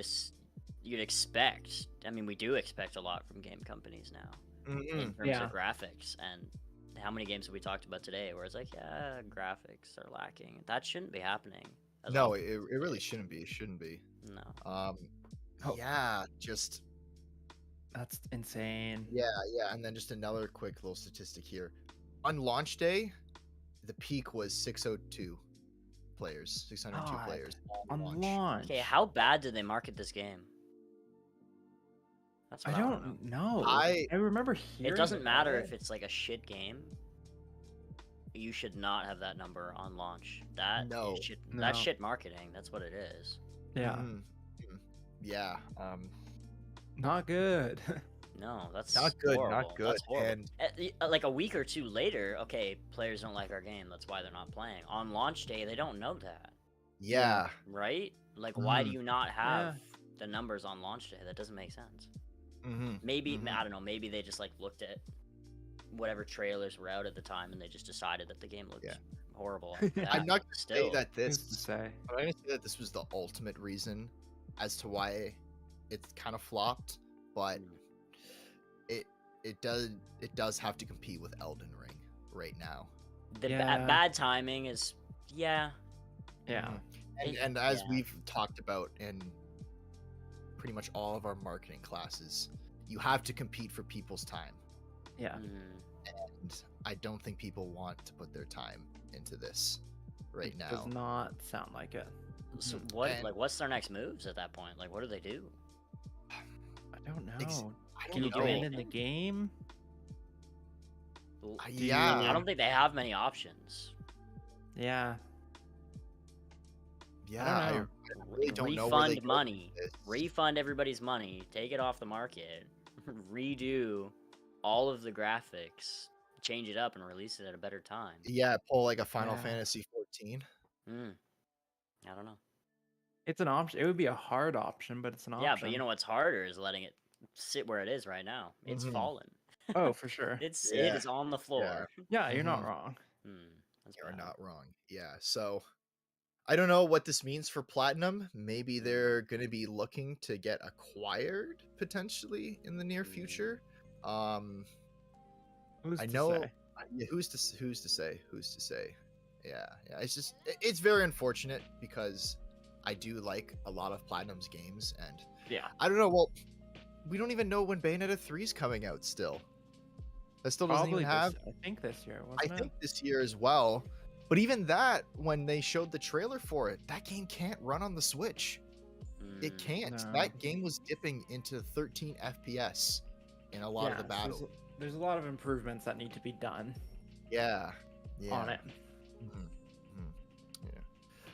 expect. I mean, we do expect a lot from game companies now in terms Yeah. of graphics. And how many games have we talked about today where it's like, yeah, graphics are lacking. That shouldn't be happening. as No, often it as really is. shouldn't be. It shouldn't be. No. Oh. Yeah, just That's insane. yeah. And then just another quick little statistic here. On launch day, the peak was 602 players, 602 God, players On launch. Okay, how bad did they market this game? That's I what wanna don't know. I- I remember hearing It doesn't about matter it. if it's like a shit game. You should not have that number on launch. That's No. shit marketing. That's what it is. Yeah. Yeah. Not good. No, that's Not good, not horrible. good, That's horrible. and- Like a week or two later, okay, players don't like our game. That's why they're not playing. On launch day, they don't know that, Yeah. right? Like, why do Mhm. you not have the numbers on launch day? That doesn't make sense. Maybe I don't know. Maybe they just like looked at whatever trailers were out at the time and they just decided that the game looked horrible. after that, I'm not but gonna say still. that Who's to this. say? I'm gonna say that this was the ultimate reason as to why it kind of flopped, but Mm. it does have to compete with Elden Ring right now. The Yeah. bad timing is Yeah. And as Yeah. we've talked about in pretty much all of our marketing classes, you have to compete for people's time. Yeah. Mm. And I don't think people want to put their time into this right now. Does not sound like it. So Mhm. what? And- Like, what's their next moves at that point? Like, what do they do? I don't know. I Can don't you Do do you know. win in the game? Yeah. I don't think they have many options. Yeah. Yeah, I I don't really don't know where they Refund go money. with this. Refund everybody's money. Take it off the market. Redo all of the graphics. Change it up and release it at a better time. Yeah, pull like a Final Yeah. Fantasy 14. I don't know. It's an option. It would be a hard option, but it's an option. Yeah, but you know what's harder is letting it sit where it is right now. It's Mhm. fallen. Oh, for sure. It Yeah. is on the floor. Yeah, you're not Mhm. wrong. That's You're bad. not wrong. Yeah, so I don't know what this means for Platinum. Maybe they're going to be looking to get acquired potentially in the near future. Who's I to know say? yeah, who's to say? Yeah, it's just it's very unfortunate because I do like a lot of Platinum's games and Yeah. I don't know, well, we don't even know when Bayonetta 3 is coming out still. That still doesn't Probably even have I think this year, I wasn't it? think this year as well. But even that, when they showed the trailer for it, that game can't run on the Switch. It can't. No. That game was dipping into 13 FPS in a lot of the battles. There's a lot of improvements that need to be done Yeah. on it. Yeah.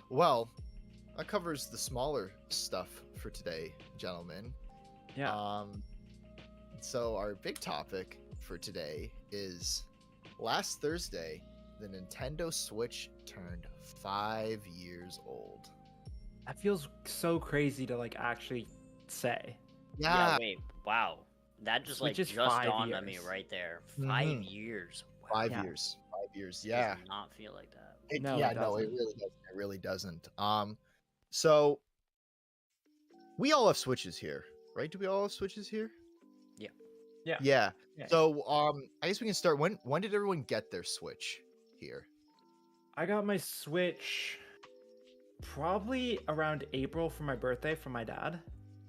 Well, that covers the smaller stuff for today, gentlemen. Yeah. So our big topic for today is last Thursday, the Nintendo Switch turned 5 years old. That feels so crazy to like actually say. Yeah, Wait. Wow. That just Switch like is just 5 dawned on me years. right there. 5 Mhm. years. Wow. 5 Yeah. years. 5 years. Does Yeah. not feel like that. No, Yeah, it no, it doesn't. really doesn't. It really doesn't. So we all have Switches here, right? Do we all have Switches here? Yeah. Yeah. Yeah. So I guess we can start. When did everyone get their Switch here? I got my Switch probably around April for my birthday from my dad.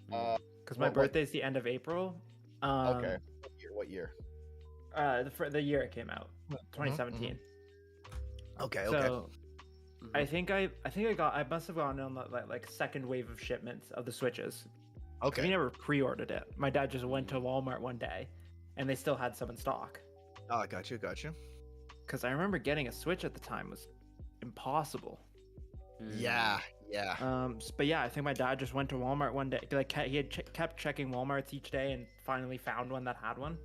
Because my what- birthday's the end of April. Okay. What year? The year it came out, 2017. Okay. So I must have gone on the like second wave of shipments of the Switches. Okay. We never pre-ordered it. My dad just went to Walmart one day, and they still had some in stock. Oh, got you. Because I remember getting a Switch at the time was impossible. Yeah. But yeah, I think my dad just went to Walmart one day. Like he had kept checking Walmarts each day and finally found one that had one.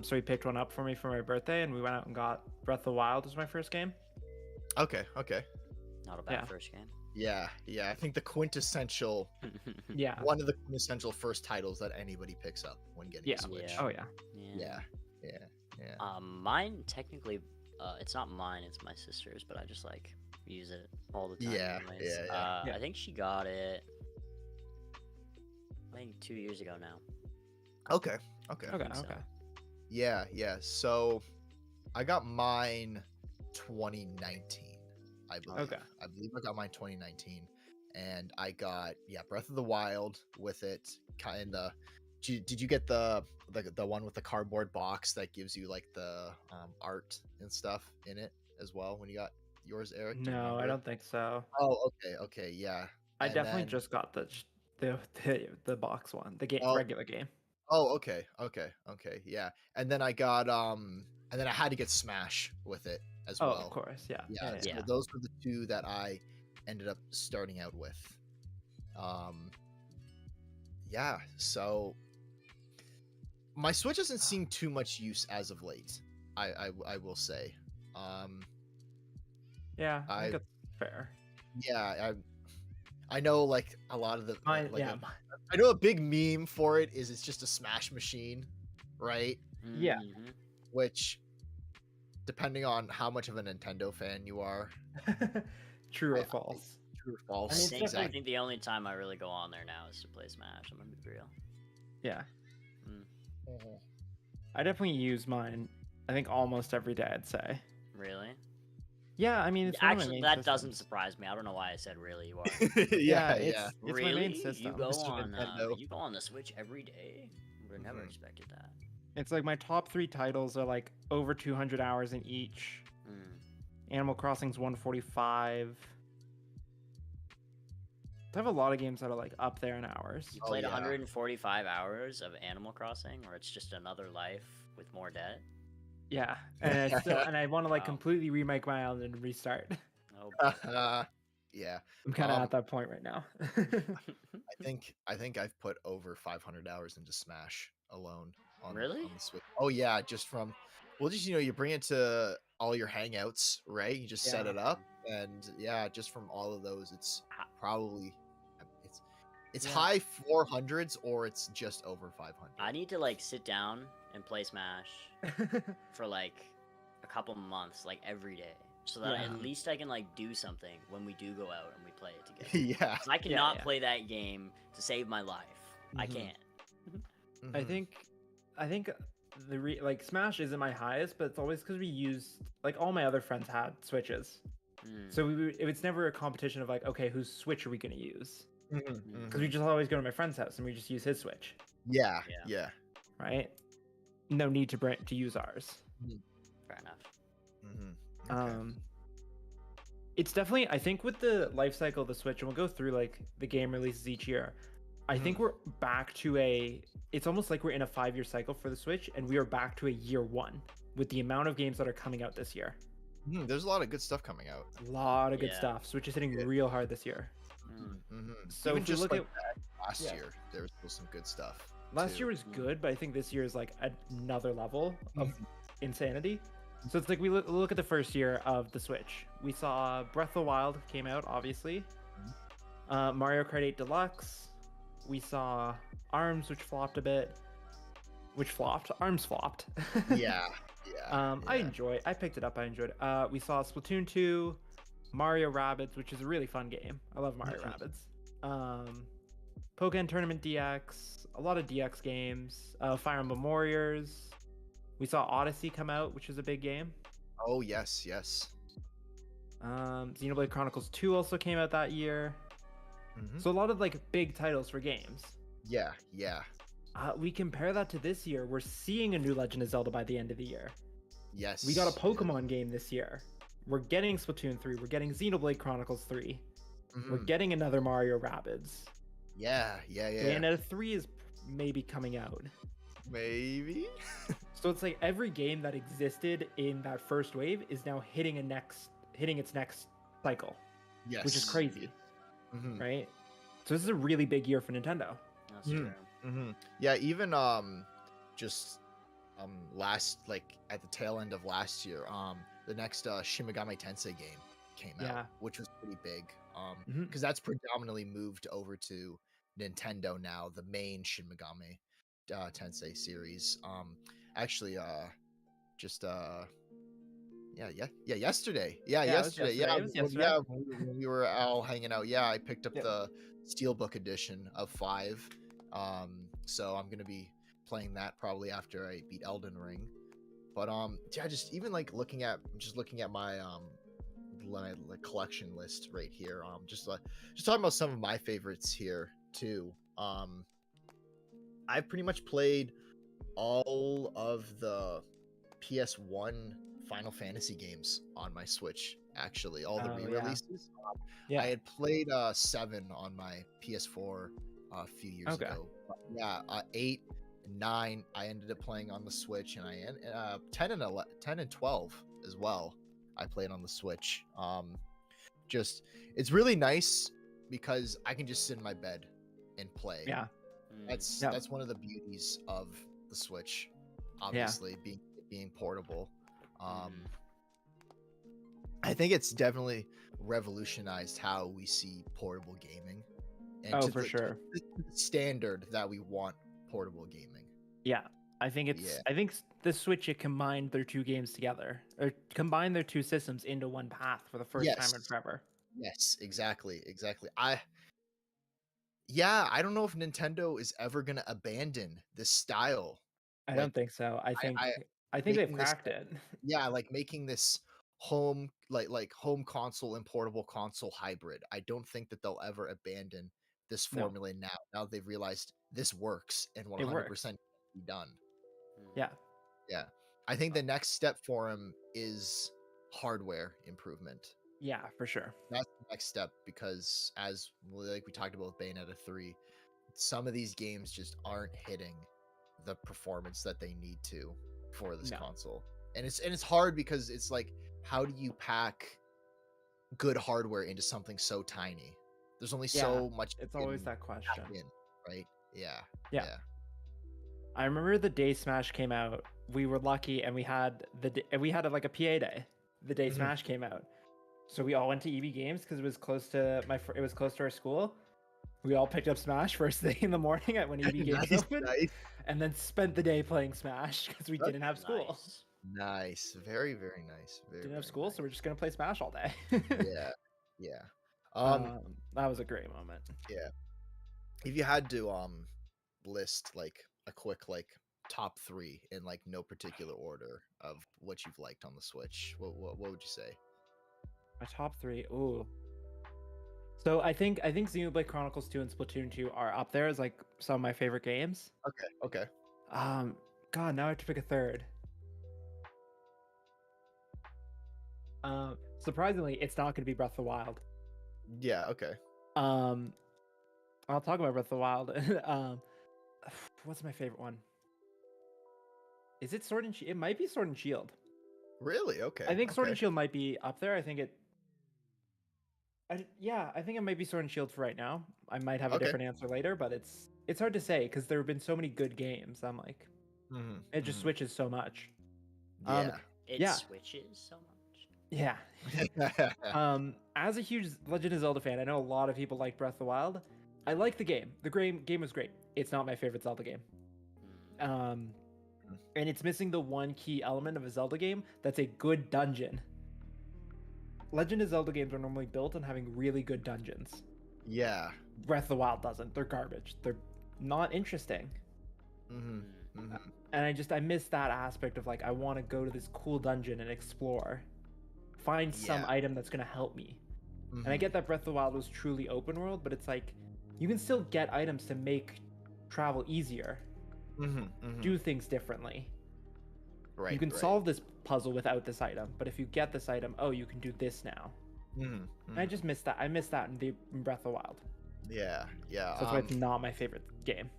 So he picked one up for me for my birthday, and we went out and got Breath of the Wild as my first game. Okay. Not a bad first game. Yeah. I think the quintessential, one of the quintessential first titles that anybody picks up when getting a Switch. Oh yeah. Mine technically, it's not mine. It's my sister's, but I just like use it all the time. Anyways. I think she got it. I think 2 years ago now. Okay. So. Yeah. So I got mine 2019. I believe. Okay. I believe I got mine 2019, and I got Breath of the Wild with it. Kind of. Did you get the one with the cardboard box that gives you like the art and stuff in it as well when you got yours, Eric? No, I don't think so. Oh, okay, yeah. I definitely just got the box one, the regular game. Oh, okay, yeah. And then I got and then I had to get Smash with it as well. Oh, of course, yeah. So those were the two that I ended up starting out with. So my Switch hasn't seen too much use as of late. I will say. I think that's fair. Yeah, I know like a lot of the I know a big meme for it is it's just a Smash machine, right? Yeah. Which, depending on how much of a Nintendo fan you are, True or false? True or false? I think the only time I really go on there now is to play Smash. I'm gonna be real. Yeah. I definitely use mine. I think almost every day. I'd say. Really? Yeah, I mean, it's actually that doesn't surprise me. I don't know why I said really. You are. It's really? my main system. You go on the Switch every day. I would have never expected that. It's like my top 3 titles are like over 200 hours in each. Animal Crossing's 145. I have a lot of games that are like up there in hours. You played 145 hours of Animal Crossing, or it's just another life with more debt? Yeah, and I want to like completely remake my island and restart. Yeah, I'm kind of at that point right now. I think I've put over 500 hours into Smash alone. On the Switch. Oh yeah, just from you bring it to all your hangouts, right? You just set it up, and just from all of those, it's probably it's high 400s or it's just over 500. I need to like sit down and play Smash for like a couple months, like every day, so that at least I can like do something when we do go out and we play it together. I cannot play that game to save my life. I can't. I think like Smash isn't my highest, but it's always because we used like all my other friends had Switches, so it's never a competition of like, okay, whose Switch are we gonna use? Because we just always go to my friend's house and we just use his Switch. Yeah. Right. No need to use ours. Fair enough. It's definitely, I think, with the life cycle of the Switch, and we'll go through like the game releases each year. I think we're back to it's almost like we're in a 5-year cycle for the Switch, and we are back to a year 1 with the amount of games that are coming out this year. There's a lot of good stuff coming out. A lot of good stuff. Switch is hitting real hard this year. So even if you look at last year, there was still some good stuff. Last year was good, but I think this year is like another level of insanity. So it's like we look at the first year of the Switch. We saw Breath of the Wild came out, obviously. Mario Kart 8 Deluxe. We saw ARMS, which flopped a bit. ARMS flopped. I picked it up. I enjoyed it. We saw Splatoon 2, Mario Rabbids, which is a really fun game. I love Mario Rabbids. Pokemon Tournament DX, a lot of DX games. Fire Emblem Warriors. We saw Odyssey come out, which is a big game. Oh yes. Xenoblade Chronicles 2 also came out that year. So a lot of like big titles for games. Yeah. We compare that to this year. We're seeing a new Legend of Zelda by the end of the year. Yes. We got a Pokemon game this year. We're getting Splatoon 3. We're getting Xenoblade Chronicles 3. We're Mhm. getting another Mario Rabbids. Yeah. Bayonetta 3 is maybe coming out. Maybe. So it's like every game that existed in that first wave is now hitting its next cycle, Yes. which is crazy, Mhm. right? So this is a really big year for Nintendo. That's Mhm. true. Mhm. Yeah, even just last, like at the tail end of last year, the next Shin Megami Tensei game came Yeah. out, which was pretty big. Mhm. Because that's predominantly moved over to Nintendo now, the main Shin Megami Tensei series. Actually, just yesterday. Yeah, Yeah, it was yesterday. yesterday. It was yesterday. Yeah, when we were all hanging out. Yeah, I picked up Yep. the Steelbook edition of 5. So I'm gonna be playing that probably after I beat Elden Ring. But yeah, just even like looking at my like collection list right here. Just talking about some of my favorites here too. I've pretty much played all of the PS1 Final Fantasy games on my Switch. Actually, all the Oh, yeah. re-releases. Yeah. I had played 7 on my PS4 a few years Okay. ago. But yeah, 8 and 9 I ended up playing on the Switch, and 10 and 12 as well. I played on the Switch. Just it's really nice because I can just sit in my bed and play. Yeah. That's one of the beauties of the Switch, obviously being portable. I think it's definitely revolutionized how we see portable gaming, and Oh, for sure. the standard that we want portable gaming. Yeah. I think the Switch, it combined their two games together, or combined their two systems into one path for the first time in forever. Yes, exactly. I don't know if Nintendo is ever gonna abandon this style. I Like, don't think so. I think they've making this cracked it. yeah, like making this home like home console and portable console hybrid. I don't think that they'll ever abandon this No. formula now they've realized this works and It 100% works. can be done. Yeah. Yeah. I think the next step for him is hardware improvement. Yeah, for sure. That's the next step, because as like we talked about with Bayonetta 3, some of these games just aren't hitting the performance that they need to for this console. And it's hard because it's like, how do you pack good hardware into something so tiny? There's only so much. It's always that question. Right? Yeah. I remember the day Smash came out. We were lucky, and we had like a PA day. The day Smash came out, so we all went to EB Games because it was close to our school. We all picked up Smash first thing in the morning when EB Games opened, and then spent the day playing Smash because we didn't have school. Nice, very very nice. Didn't have school, so we're just gonna play Smash all day. Yeah. That was a great moment. Yeah. If you had to list like a quick like top 3 in like no particular order of what you've liked on the Switch, what would you say? My top 3. Ooh. So I think Xenoblade Chronicles 2 and Splatoon 2 are up there as like some of my favorite games. Okay. God, now I have to pick a third. Surprisingly, it's not going to be Breath of the Wild. Yeah, okay. I'll talk about Breath of the Wild. What's my favorite one? Is it Sword and Shield? It might be Sword and Shield. Really? Okay. I think Sword and Shield might be up there. I think it might be Sword and Shield for right now. I might have a different answer later, but it's hard to say because there have been so many good games. I'm like, it just switches so much. It switches so much. Yeah. As a huge Legend of Zelda fan, I know a lot of people like Breath of the Wild. I like the game. The game was great. It's not my favorite Zelda game. And it's missing the one key element of a Zelda game that's a good dungeon. Legend of Zelda games are normally built on having really good dungeons. Yeah. Breath of the Wild doesn't. They're garbage. They're not interesting. And I miss that aspect of like, I want to go to this cool dungeon and explore. Find some item that's going to help me. And I get that Breath of the Wild was truly open world, but it's like, you can still get items to make travel easier. Do things differently. Right. You can right. solve this puzzle without this item, but if you get this item, oh, you can do this now. And I just missed that. I missed that in Breath of the Wild. Yeah. So that's why it's not my favorite game.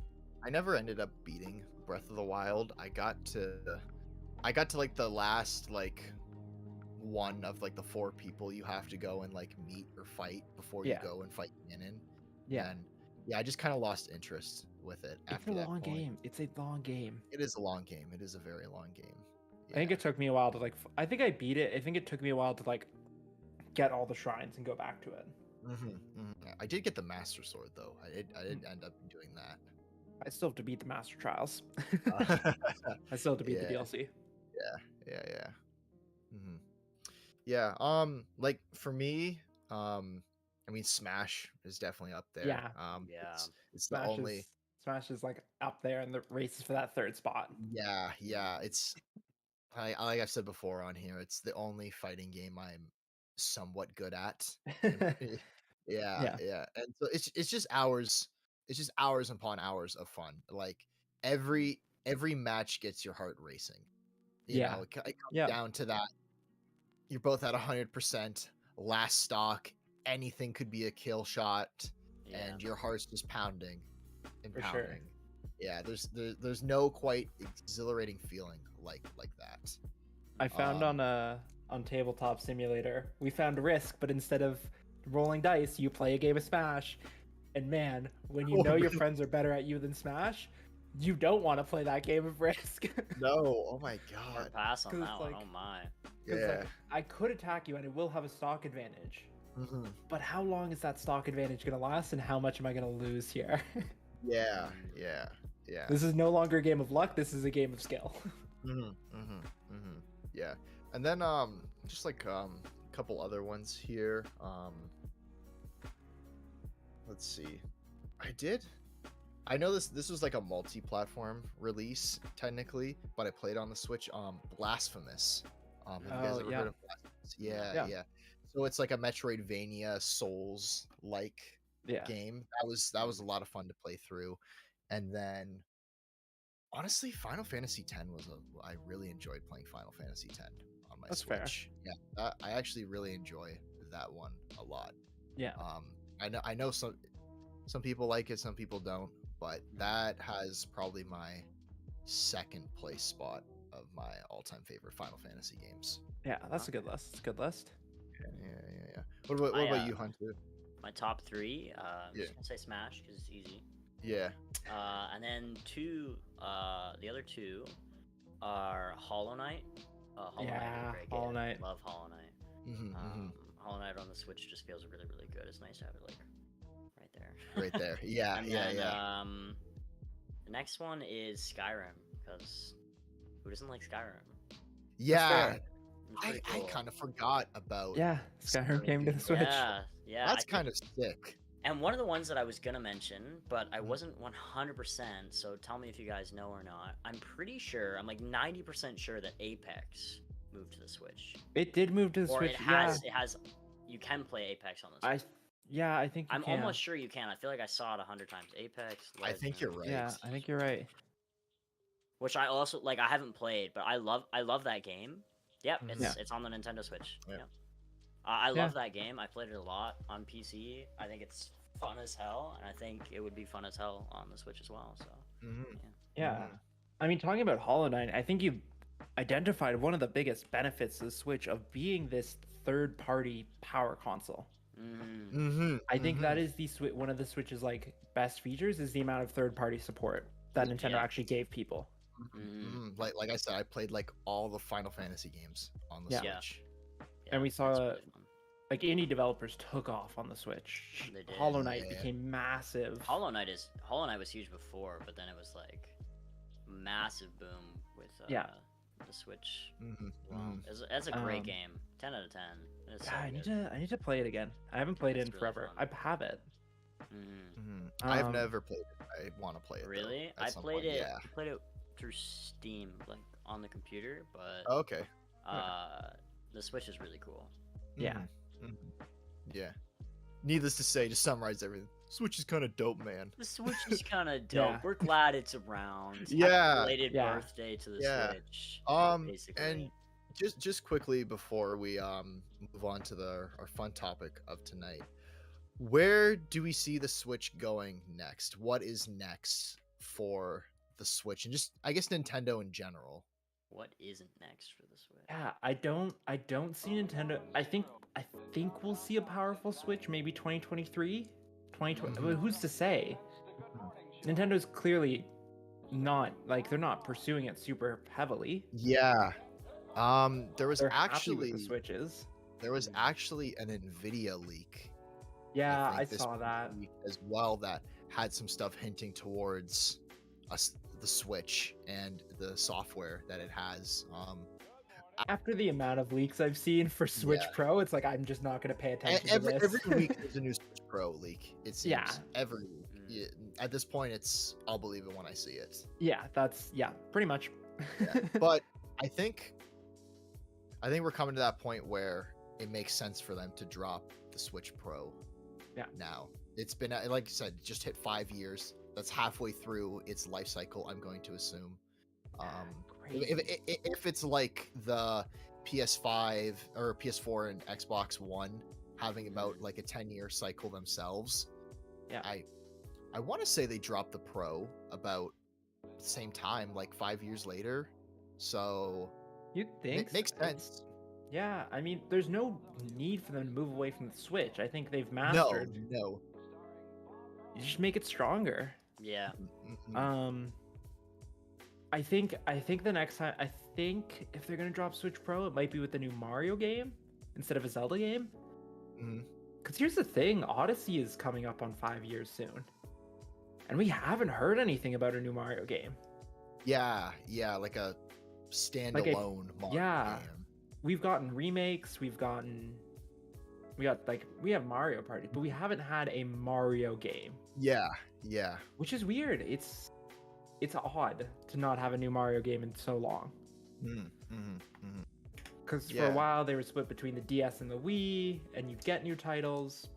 I never ended up beating Breath of the Wild. I got to like the last like one of like the 4 people you have to go and like meet or fight before you go and fight Ganon. Yeah. And I just kind of lost interest with it after It's a that long point. game. It's a long game. It is a long game. It is a very long game. I think it took me a while to like. I think I beat it. I think it took me a while to like get all the shrines and go back to it. I did get the Master Sword though. I did end up doing that. I still have to beat the Master Trials. I still have to beat the DLC. Yeah. Like for me, I mean, Smash is definitely up there. Yeah. It's the only. Smash is like up there in the races for that 3rd spot. Yeah. It's like I've said before on here, it's the only fighting game I'm somewhat good at. Yeah. And so it's just hours. It's just hours upon hours of fun. Like every match gets your heart racing. You know, it comes down to that. You're both at 100%. Last stock. Anything could be a kill shot, and your heart's just pounding and For pounding. sure. Yeah, there's no quite exhilarating feeling like that. I found on Tabletop Simulator, we found Risk, but instead of rolling dice, you play a game of Smash. And man, when you know your friends are better at you than Smash, you don't want to play that game of Risk. No, oh my god. Pass on that one. like- Oh my. Yeah. Like, I could attack you and it will have a stock advantage. But how long is that stock advantage going to last, and how much am I going to lose here? Yeah. This is no longer a game of luck. This is a game of skill. Yeah. And then just like a couple other ones here. Let's see. I know this was like a multi-platform release technically, but I played on the Switch. Blasphemous. Have you guys ever heard of Blasphemous? Yeah. So it's like a Metroidvania Souls like game. That was a lot of fun to play through. And then honestly, Final Fantasy X I really enjoyed playing Final Fantasy X on my Switch. Fair. Yeah, I actually really enjoy that one a lot. Yeah. I know some people like it, some people don't, but that has probably my 2nd place spot of my all-time favorite Final Fantasy games. Yeah, that's a good list. It's a good list. Yeah. What about you, Hunter? My top 3. I'm just gonna say Smash because it's easy. Yeah. And then the other 2 are Hollow Knight. Hollow Knight is a great game. Hollow Knight. Love Hollow Knight. Hollow Knight on the Switch just feels really, really good. It's nice to have it like right there. Right there. Yeah. The next one is Skyrim, because who doesn't like Skyrim? Yeah. It's I kind of forgot about. Yeah, Skyrim came to the Switch. Yeah. That's kind of sick. And one of the ones that I was gonna mention, but I wasn't 100%, so tell me if you guys know or not. I'm pretty sure, I'm like 90% sure that Apex moved to the Switch. It did move to the Or Switch. it has, you can play Apex on the Switch. I think you can. Almost sure you can. I feel like I saw it 100 times. Apex, I think you're right. Yeah, I think you're right. Which I also, like, I haven't played, but I love that game. Yep, it's on the Nintendo Switch. Yeah. I love that game. I played it a lot on PC. I think it's fun as hell, and I think it would be fun as hell on the Switch as well. So, yeah. I mean, talking about Hollow Knight, I think you identified one of the biggest benefits of the Switch of being this third-party power console. I think that is one of the Switch's like best features is the amount of third-party support that Nintendo actually gave people. Like I said, I played like all the Final Fantasy games on the Switch. And we saw like indie developers took off on the Switch. Hollow Knight became massive. Hollow Knight was huge before, but then it was like massive boom with the Switch. It's a great game. 10 out of 10. I need to play it again. I haven't played it in forever. I have it. I've never played it. I want to play it. Really? Though, I played it. I played it through Steam, like on the computer, but okay. The Switch is really cool. Yeah. Yeah. Needless to say, to summarize everything, Switch is kind of dope, man. The Switch is kind of dope. Yeah. We're glad it's around. Yeah. Happy belated birthday to the Switch. Basically. And just quickly before we move on to our fun topic of tonight, where do we see the Switch going next? What is next for the Switch, and just I guess Nintendo in general? What isn't next for the Switch? Yeah, I don't see Nintendo. I think we'll see a powerful Switch maybe 2023, 2020. But who's to say? Nintendo's clearly not like they're not pursuing it super heavily. Yeah. There was They're happy actually with the Switches. there was actually an Nvidia leak. Yeah, I think this saw that. week as well, that had some stuff hinting towards the Switch and the software that it has. After the amount of leaks I've seen for Switch Yeah. Pro, it's like I'm just not going to pay attention Every to this. week there's a new Switch Pro leak. It seems Yeah. every week. Yeah, at this point, I'll believe it when I see it. Yeah, pretty much. Yeah. But I think we're coming to that point where it makes sense for them to drop the Switch Pro. Yeah. Now it's been, like I said, just hit 5 years. That's halfway through its life cycle, I'm going to assume. If it's like the PS5 or PS4 and Xbox One having about like a 10-year cycle themselves, Yeah. I want to say they dropped the Pro about the same time, like 5 years later. So You'd think it makes so. sense. Yeah, I mean, there's no need for them to move away from the Switch. I think they've mastered. No. You just make it stronger. Yeah. Mhm. I think the next time, I think if they're gonna drop Switch Pro, it might be with the new Mario game instead of a Zelda game. Mhm. Because here's the thing, Odyssey is coming up on 5 years soon, and we haven't heard anything about a new Mario game. Yeah, like a standalone Mario yeah. game. We've gotten remakes, we have Mario Party, but we haven't had a Mario game. Yeah. Which is weird. It's odd to not have a new Mario game in so long. Because for a while they were split between the DS and the Wii, and you'd get new titles.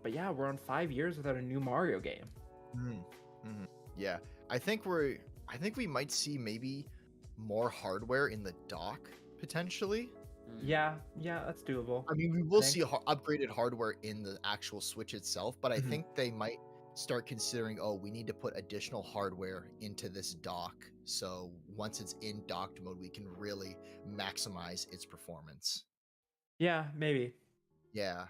But yeah, we're on 5 years without a new Mario game. Yeah, I think we might see maybe more hardware in the dock potentially. Yeah, that's doable. I mean, we will see upgraded hardware in the actual Switch itself, but I think they might start considering, we need to put additional hardware into this dock, so once it's in docked mode, we can really maximize its performance. Yeah, maybe. Yeah,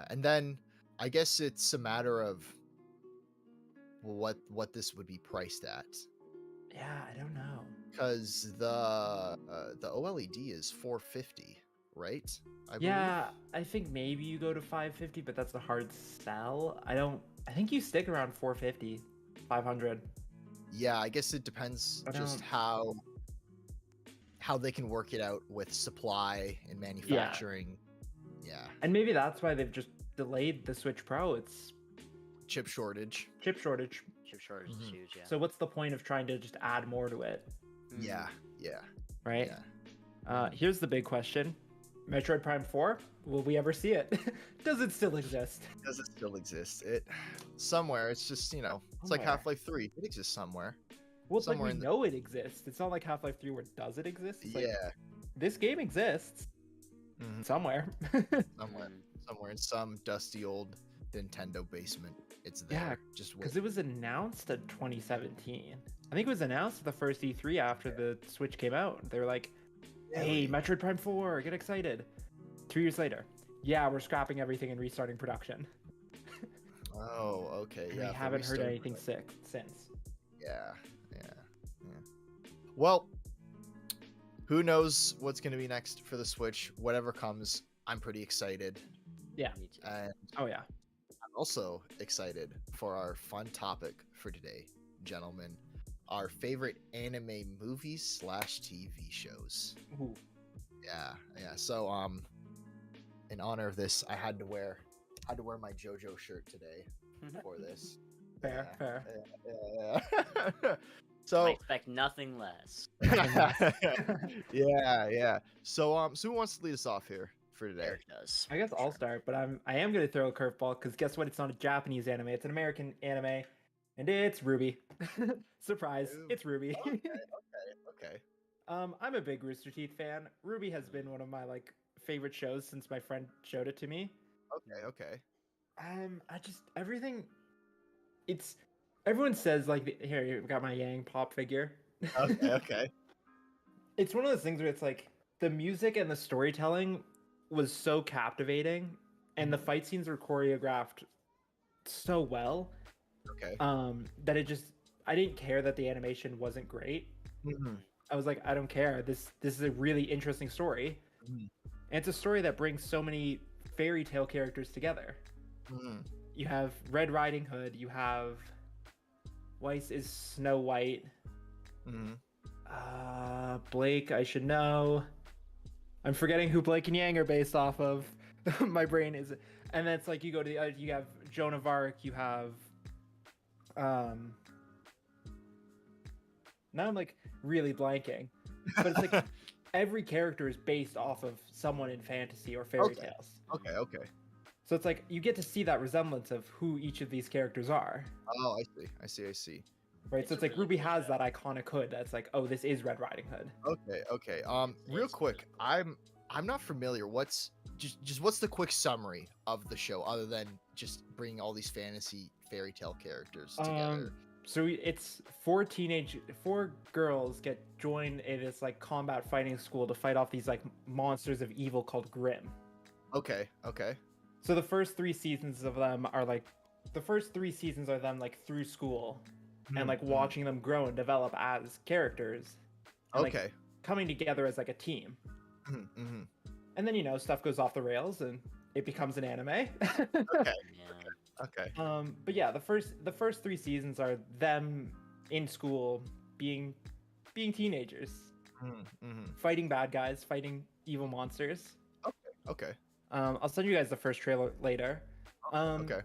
and then I guess it's a matter of what this would be priced at. Yeah, I don't know. Because the OLED is $450, right? I believe. I think maybe you go to $550, but that's a hard sell. I think you stick around $450, $500. Yeah, I guess it depends just how they can work it out with supply and manufacturing. Yeah. And maybe that's why they've just delayed the Switch Pro. It's chip shortage. Chip shortage is huge, yeah. So what's the point of trying to just add more to it? Yeah. Right? Yeah. Here's the big question. Metroid Prime 4, will we ever see it? Does it still exist? It somewhere. It's just, it's like Half-Life 3. It exists somewhere. Well, it's somewhere like we know it exists. It's not like Half-Life 3 where does it exist? It's like, this game exists. Somewhere. somewhere in some dusty old Nintendo basement. It's there. Yeah, just because it was announced in 2017. I think it was announced at the first E3 after the Switch came out. They were like, hey, Metroid Prime 4, get excited. 2 years later, we're scrapping everything and restarting production. Oh, okay. And we haven't heard anything since. Yeah. Well, who knows what's going to be next for the Switch? Whatever comes, I'm pretty excited. Yeah. And I'm also excited for our fun topic for today, gentlemen. Our favorite anime movies / TV shows. Ooh. Yeah. So, in honor of this, I had to wear my JoJo shirt today for this. Fair. Yeah. So I expect nothing less. yeah. So, who wants to lead us off here? for today? Eric does. I guess I'll start, but I am gonna throw a curveball because guess what? It's not a Japanese anime. It's an American anime, and it's Ruby. Surprise! It's Ruby. Okay. I'm a big Rooster Teeth fan. Ruby has been one of my like favorite shows since my friend showed it to me. Okay. I just everything. It's everyone says like here you got my Yang pop figure. Okay. It's one of those things where it's like the music and the storytelling was so captivating, and the fight scenes were choreographed so well. Okay. That it just I didn't care that the animation wasn't great. I was like, I don't care. This is a really interesting story, and it's a story that brings so many fairy tale characters together. You have Red Riding Hood. You have Weiss is Snow White. Blake, I should know. I'm forgetting who Blake and Yang are based off of. My brain is, and then it's like you go to the you have Joan of Arc. You have now I'm like really blanking, but it's like every character is based off of someone in fantasy or fairy tales. Okay. So it's like you get to see that resemblance of who each of these characters are. Oh, I see. Right, so it's like Ruby has that iconic hood that's like, oh, this is Red Riding Hood. Okay. Real quick, I'm not familiar. What's what's the quick summary of the show other than just bringing all these fantasy fairy tale characters together? So it's four girls get joined in this like combat fighting school to fight off these like monsters of evil called Grimm. Okay. So the first 3 seasons of them are like them like through school and like watching them grow and develop as characters. And, like, coming together as like a team. And then stuff goes off the rails and it becomes an anime. Okay. But yeah, the first 3 seasons are them in school being teenagers, fighting bad guys, fighting evil monsters. Okay. I'll send you guys the first trailer later. Okay.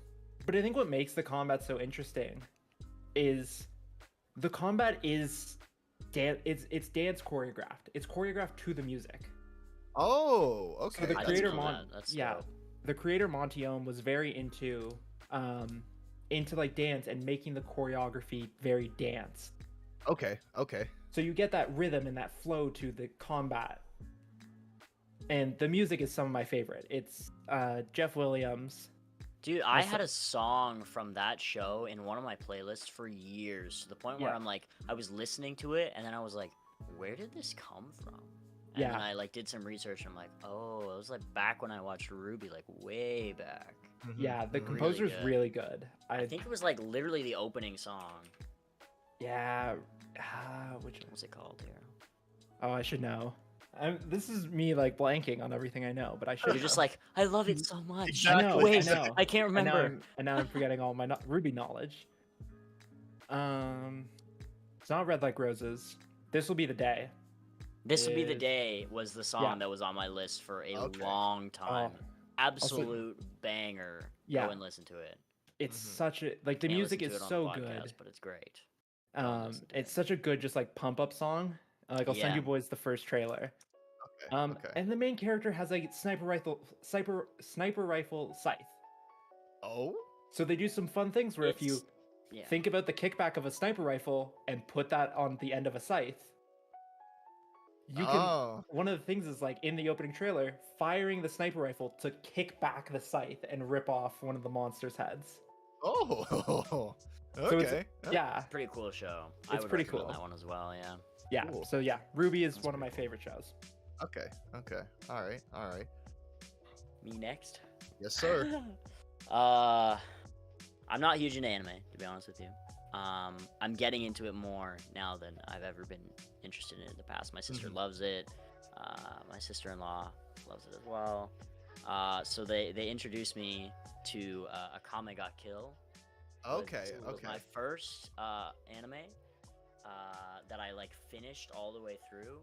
But I think what makes the combat so interesting is the combat is it's dance choreographed. It's choreographed to the music. Oh, okay. So the creator the creator Monty Ohm was very into like dance and making the choreography very dance. Okay. So you get that rhythm and that flow to the combat. And the music is some of my favorite. It's Jeff Williams. Dude, I had a song from that show in one of my playlists for years, to the point where I was listening to it and then I was like, where did this come from? And then I like did some research and I'm like, oh, it was like back when I watched Ruby, like way back. Yeah, the composer's really good. I think it was like literally the opening song. Yeah. Which one was it called here? Oh, I should know. This is me like blanking on everything I know, but I should. You're just like, I love it so much. Exactly. I know. I can't remember. And now I'm forgetting all my Ruby knowledge. It's not Red Like Roses. This Will Be the Day. This Will Be the Day was the song that was on my list for a long time. Absolute banger. Yeah. Go and listen to it. It's such a like the Can't music listen to is it on so the podcast, good. but it's great. It's such a good just like pump up song. Like I'll send you boys the first trailer. Okay. And the main character has a sniper rifle scythe. Oh. So they do some fun things where if you think about the kickback of a sniper rifle and put that on the end of a scythe, you can. One of the things is like in the opening trailer, firing the sniper rifle to kick back the scythe and rip off one of the monster's heads. Oh. Okay. So it's Pretty cool show. It's I would pretty recommend cool. that one as well. Yeah. Yeah. Cool. So yeah, Ruby is one of my favorite shows. Okay. All right. Me next. Yes, sir. I'm not huge into anime, to be honest with you. I'm getting into it more now than I've ever been interested in it in the past. My sister loves it. My sister-in-law loves it as well. So they introduced me to Akame ga Kill. Okay. It was my first anime that I like finished all the way through.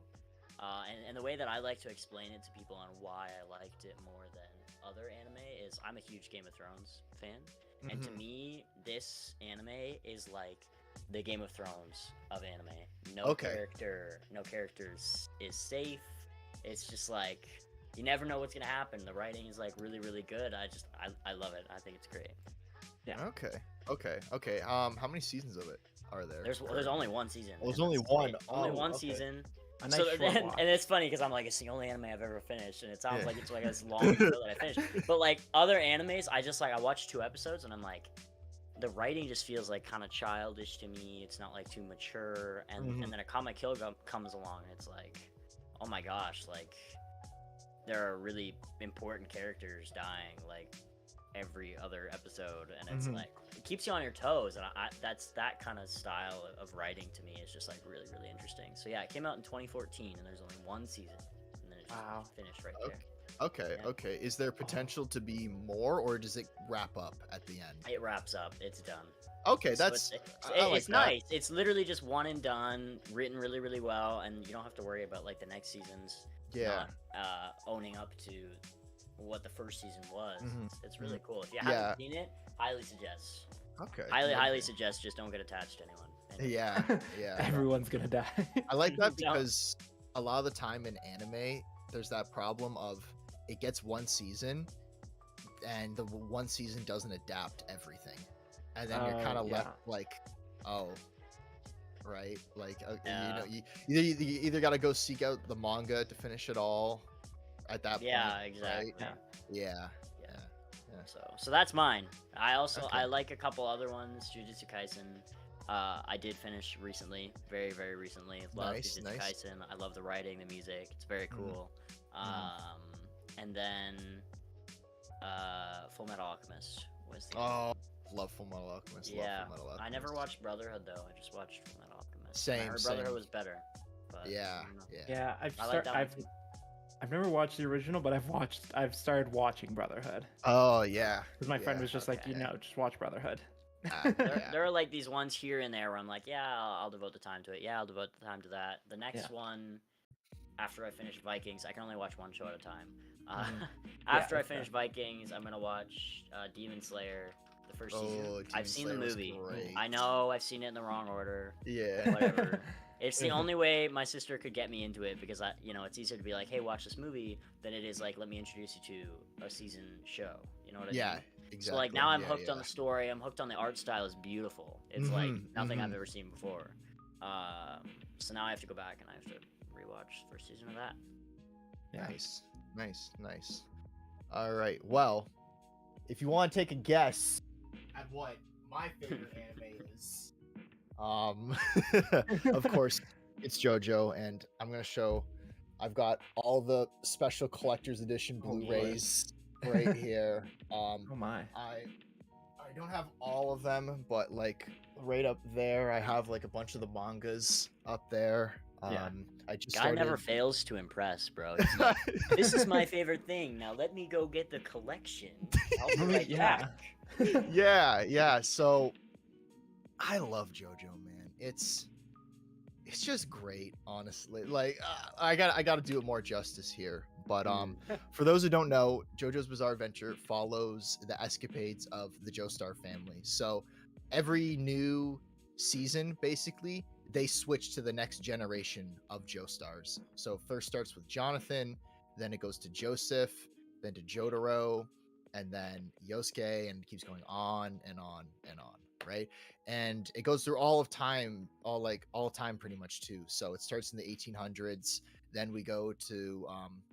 And the way that I like to explain it to people on why I liked it more than other anime is I'm a huge Game of Thrones fan. And to me, this anime is like the Game of Thrones of anime. No character is safe. It's just like you never know what's gonna happen. The writing is like really, really good. I love it. I think it's great. Yeah. Okay. How many seasons of it are there? There's only one season. Oh, there's only one. Only one okay. season. A nice So short and watch. it's funny because I'm like, it's the only anime I've ever finished, and it sounds Yeah. like it's like this long show that I finished. But like other animes, I watched 2 episodes, and I'm like, the writing just feels like kind of childish to me. It's not like too mature, and then a Comic Kill comes along, and it's like, oh my gosh, like there are really important characters dying like every other episode, and it's like it keeps you on your toes, and that's that kind of style of writing to me is just like really, really interesting. So yeah, it came out in 2014, and there's only 1 season, and then it's just finished right there. Okay. Is there potential to be more, or does it wrap up at the end? It wraps up. It's done. Okay, So that's it's nice. It's literally just one and done, written really, really well, and you don't have to worry about like the next season's not owning up to what the first season was. It's really cool. If you haven't seen it, highly suggest. Okay. Highly suggest. Just don't get attached to anyone. Yeah. Everyone's gonna die. I like that because a lot of the time in anime, there's that problem of it gets 1 season, and the 1 season doesn't adapt everything, and then you're kind of left like, oh, right, like you either got to go seek out the manga to finish it all at that point. Exactly. Right? Yeah. So that's mine. I like a couple other ones. Jujutsu Kaisen. I did finish recently, very, very recently. Love Jujutsu Kaisen. I love the writing, the music. It's very cool. And then Full Metal Alchemist was the love Full Metal Alchemist. Yeah, love Full Metal Alchemist. I never watched Brotherhood though. I just watched Full Metal Alchemist. Same. I heard Brotherhood was better. But Yeah, I've never watched the original, but I've started watching Brotherhood. Oh yeah. Because my friend was just like, just watch Brotherhood. There are like these ones here and there where I'm like, I'll devote the time to it. I'll devote the time to that. The next one, after I finish Vikings, I can only watch one show at a time. After I finish Vikings, I'm gonna watch Demon Slayer, the first season. I've seen the movie. I know I've seen it in the wrong order. Yeah. Whatever. It's the only way my sister could get me into it, because it's easier to be like, hey, watch this movie, than it is like, let me introduce you to a season show. You know what I mean? Yeah. Exactly. So like now I'm hooked on the story. I'm hooked on the art style. It's beautiful. It's like nothing I've ever seen before. So now I have to go back and I have to rewatch the first season of that. Yeah. Nice. All right. Well, if you want to take a guess at what my favorite anime is, of course, it's JoJo, and I'm gonna show. I've got all the special collector's edition Blu-rays right here. Oh my! I don't have all of them, but like right up there, I have like a bunch of the mangas up there. I just Guy never fails to impress, bro. He's like, this is my favorite thing. Now let me go get the collection. I'll be right back. Yeah. So I love JoJo, man. It's just great, honestly. Like I got to do it more justice here. But for those who don't know, JoJo's Bizarre Adventure follows the escapades of the Joestar family. So every new season, basically, they switch to the next generation of Joestars. So first starts with Jonathan, then it goes to Joseph, then to Jotaro, and then Yosuke, and it keeps going on and on and on, right? And it goes through all time pretty much too. So it starts in the 1800s, then we go to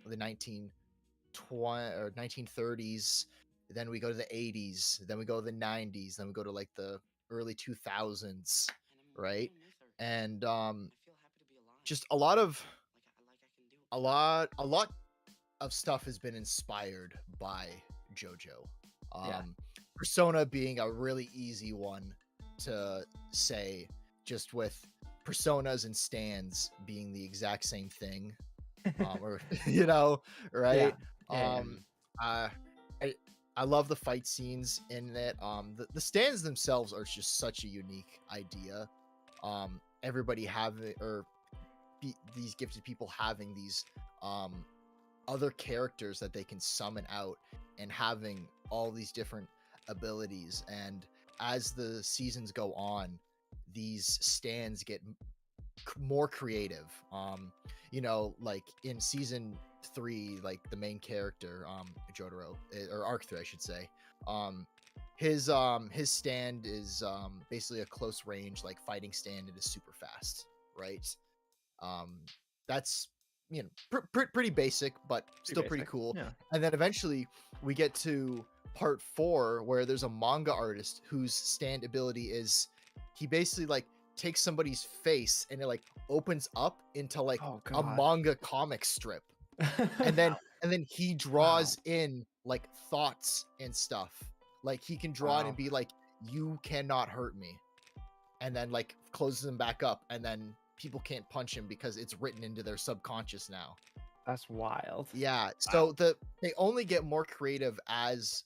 the 1930s, then we go to the 80s, then we go to the 90s, then we go to like the early 2000s, right? And just a lot of stuff has been inspired by JoJo. Persona being a really easy one to say, just with personas and stands being the exact same thing, or right? I love the fight scenes in it. The stands themselves are just such a unique idea. Everybody having, these gifted people having these other characters that they can summon out, and having all these different abilities. And as the seasons go on, these stands get more creative. Like in season 3, like the main character, Jotaro, or Arc 3, I should say. His stand is basically a close range like fighting stand. It is super fast, right? That's pretty basic, but still pretty cool. Yeah. And then eventually we get to part 4 where there's a manga artist whose stand ability is he basically like takes somebody's face and it like opens up into like a manga comic strip. and then he draws in like thoughts and stuff. Like he can draw it and be like, you cannot hurt me, and then like closes them back up, and then people can't punch him because it's written into their subconscious now. That's wild. Yeah. So they only get more creative as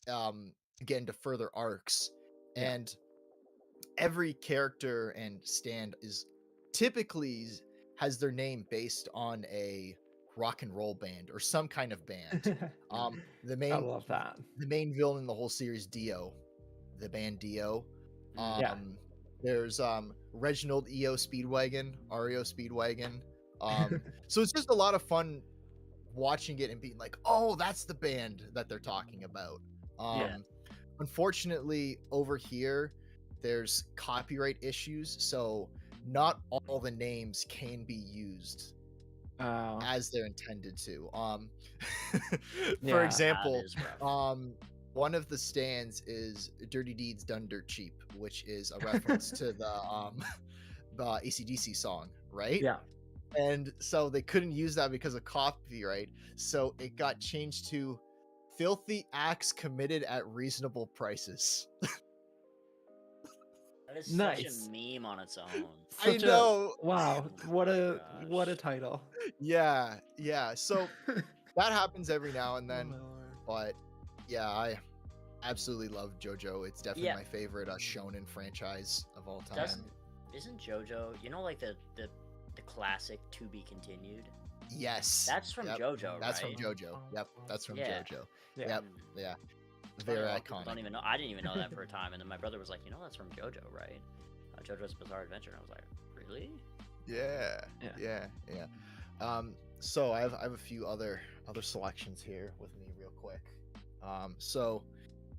get into further arcs, and every character and stand is typically has their name based on a rock and roll band or some kind of band. The main, I love that. The main villain in the whole series, Dio, the band Dio. There's Reginald EO Speedwagon, REO Speedwagon. So it's just a lot of fun watching it and being like, oh, that's the band that they're talking about. Unfortunately, over here, there's copyright issues, so not all the names can be used as they're intended to. For example, one of the stands is Dirty Deeds Done Dirt Cheap, which is a reference to the AC/DC song, right? Yeah. And so they couldn't use that because of copyright, so it got changed to Filthy Acts Committed at Reasonable Prices. That is such a meme on its own. I know. Wow, what a title. Yeah. So that happens every now and then, but yeah, I absolutely love JoJo. It's definitely my favorite shonen franchise of all time. Isn't JoJo, like the classic To Be Continued? Yes. That's from JoJo, That's right? from JoJo. Yep, that's from JoJo. Yeah. Yeah. Very iconic. Don't even know. I didn't even know that for a time, and then my brother was like, that's from JoJo, right? JoJo's Bizarre Adventure, and I was like, really? Yeah. So I have a few other selections here with me real quick. So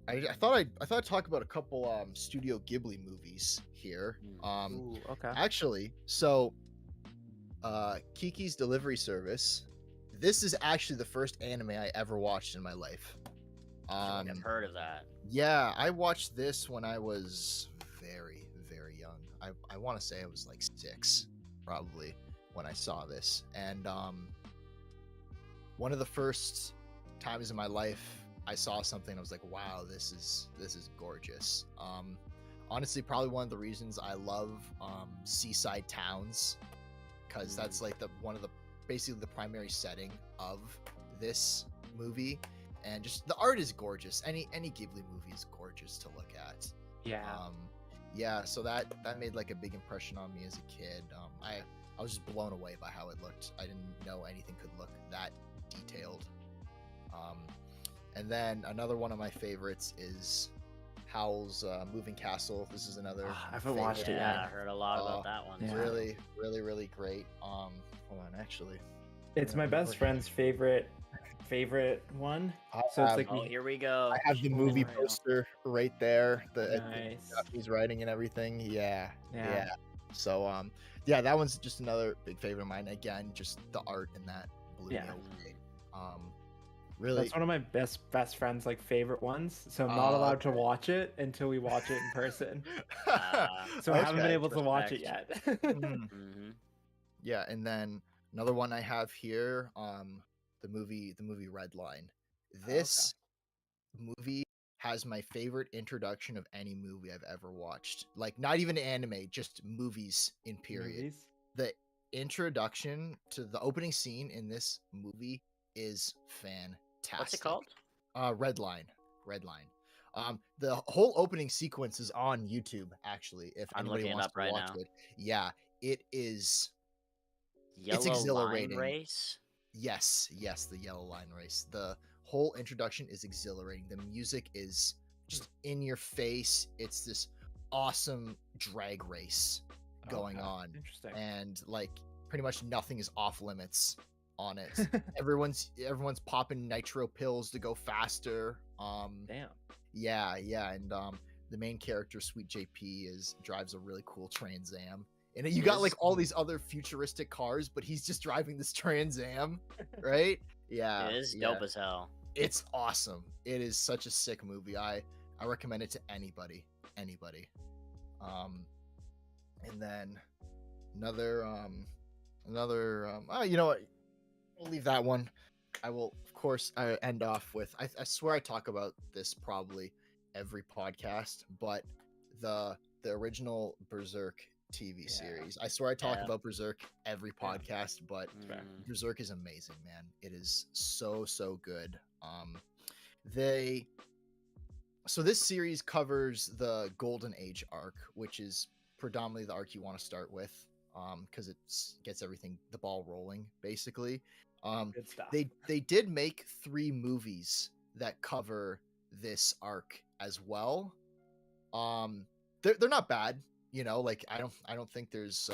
I thought I'd talk about a couple Studio Ghibli movies here. Ooh, okay. Actually, so Kiki's Delivery Service. This is actually the first anime I ever watched in my life. I've heard of that. Yeah, I watched this when I was very, very young. I want to say I was like 6, probably, when I saw this. And one of the first times in my life I saw something, I was like, wow, this is gorgeous. Honestly, probably one of the reasons I love seaside towns, because that's like basically the primary setting of this movie. And just the art is gorgeous. Any Ghibli movie is gorgeous to look at. So that made like a big impression on me as a kid. I was just blown away by how it looked. I didn't know anything could look that detailed. And then another one of my favorites is Howl's Moving Castle. This is another. I haven't watched it yet. I heard a lot about that one. It's really, really, really great. Hold on, actually. It's my best friend's favorite one. So it's like here we go. I have the movie poster right there. Nice. Japanese writing and everything. Yeah. So that one's just another big favorite of mine. Again, just the art in that blew me away. Really, that's one of my best friends' like favorite ones. So I'm not allowed to watch it until we watch it in person. So I haven't been able to watch it yet. Yeah, and then another one I have here, the movie Redline. This movie has my favorite introduction of any movie I've ever watched. Like, not even anime, just movies in period. The introduction to the opening scene in this movie is fantastic. What's it called? Redline. The whole opening sequence is on YouTube, actually, if anybody wants to watch it. Yeah, it is. It's exhilarating. Line race? Yes, the Yellow Line Race. The whole introduction is exhilarating. The music is just in your face. It's this awesome drag race going on. Interesting. And like pretty much nothing is off limits on it. everyone's popping nitro pills to go faster. Damn. Yeah, and the main character, Sweet JP, drives a really cool Trans Am. And you got like all these other futuristic cars, but he's just driving this Trans Am, right? Yeah. It is dope as hell. It's awesome. It is such a sick movie. I recommend it to anybody. And then another you know what? I'll leave that one. I will, of course, end off with I swear I talk about this probably every podcast, but the original Berserk TV series. I swear I talk about Berserk every podcast, but Berserk is amazing, man. It is so good. So this series covers the Golden Age arc, which is predominantly the arc you want to start with, because it gets the ball rolling, basically. Good stuff. They did make 3 movies that cover this arc as well. They're not bad, you know. Like I don't think there's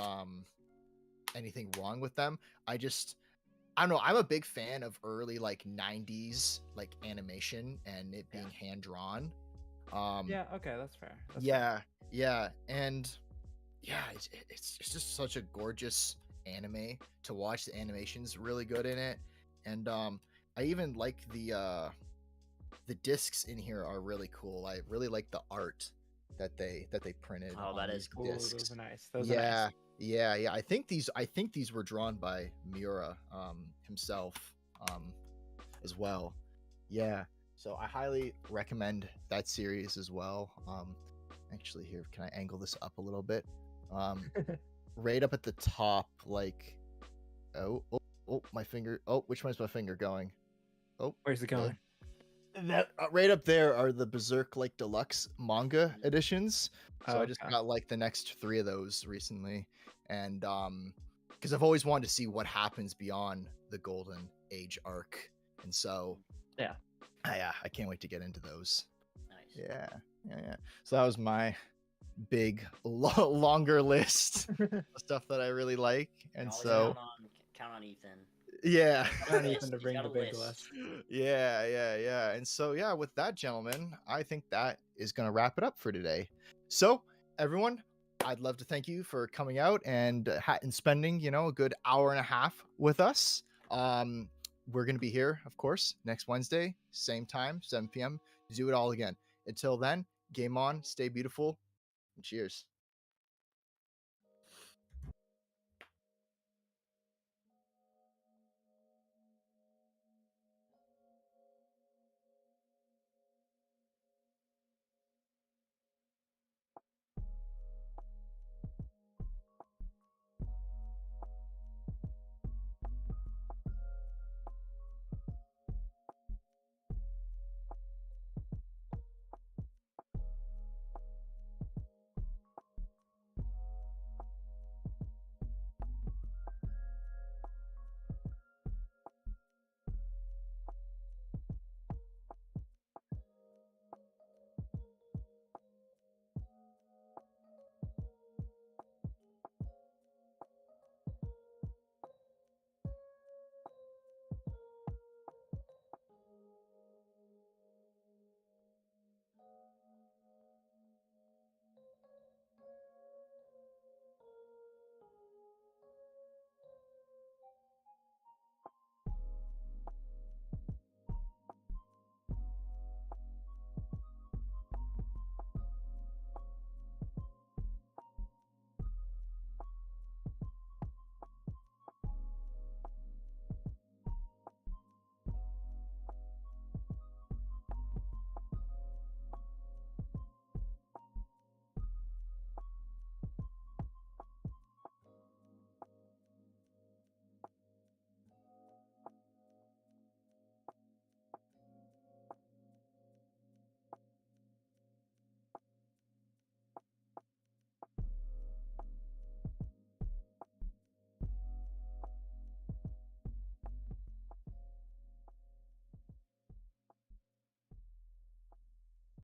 anything wrong with them. I don't know. I'm a big fan of early like 90s like animation and it being hand drawn. Yeah, okay, that's fair. And it's just such a gorgeous anime to watch. The animation's really good in it, and I even like the discs in here are really cool. I really like the art that they printed. Oh, that is cool. Those are nice. Those are nice. Yeah. I think these were drawn by Miura himself as well. Yeah. So I highly recommend that series as well. Actually, here, can I angle this up a little bit? Right up at the top, like, oh, my finger. Oh, which one's my finger going? Oh, where's it going? That right up there are the Berserk like deluxe manga editions. So I just got like the next 3 of those recently, and because I've always wanted to see what happens beyond the Golden Age arc, and so I can't wait to get into those. Nice. Yeah. So that was my big longer list of stuff that I really like, and so count on Ethan. Yeah. I don't even to bring the big list. Yeah. And so, with that, gentlemen, I think that is going to wrap it up for today. So, everyone, I'd love to thank you for coming out and spending, a good hour and a half with us. We're going to be here, of course, next Wednesday, same time, 7 p.m. to do it all again. Until then, game on, stay beautiful, and cheers.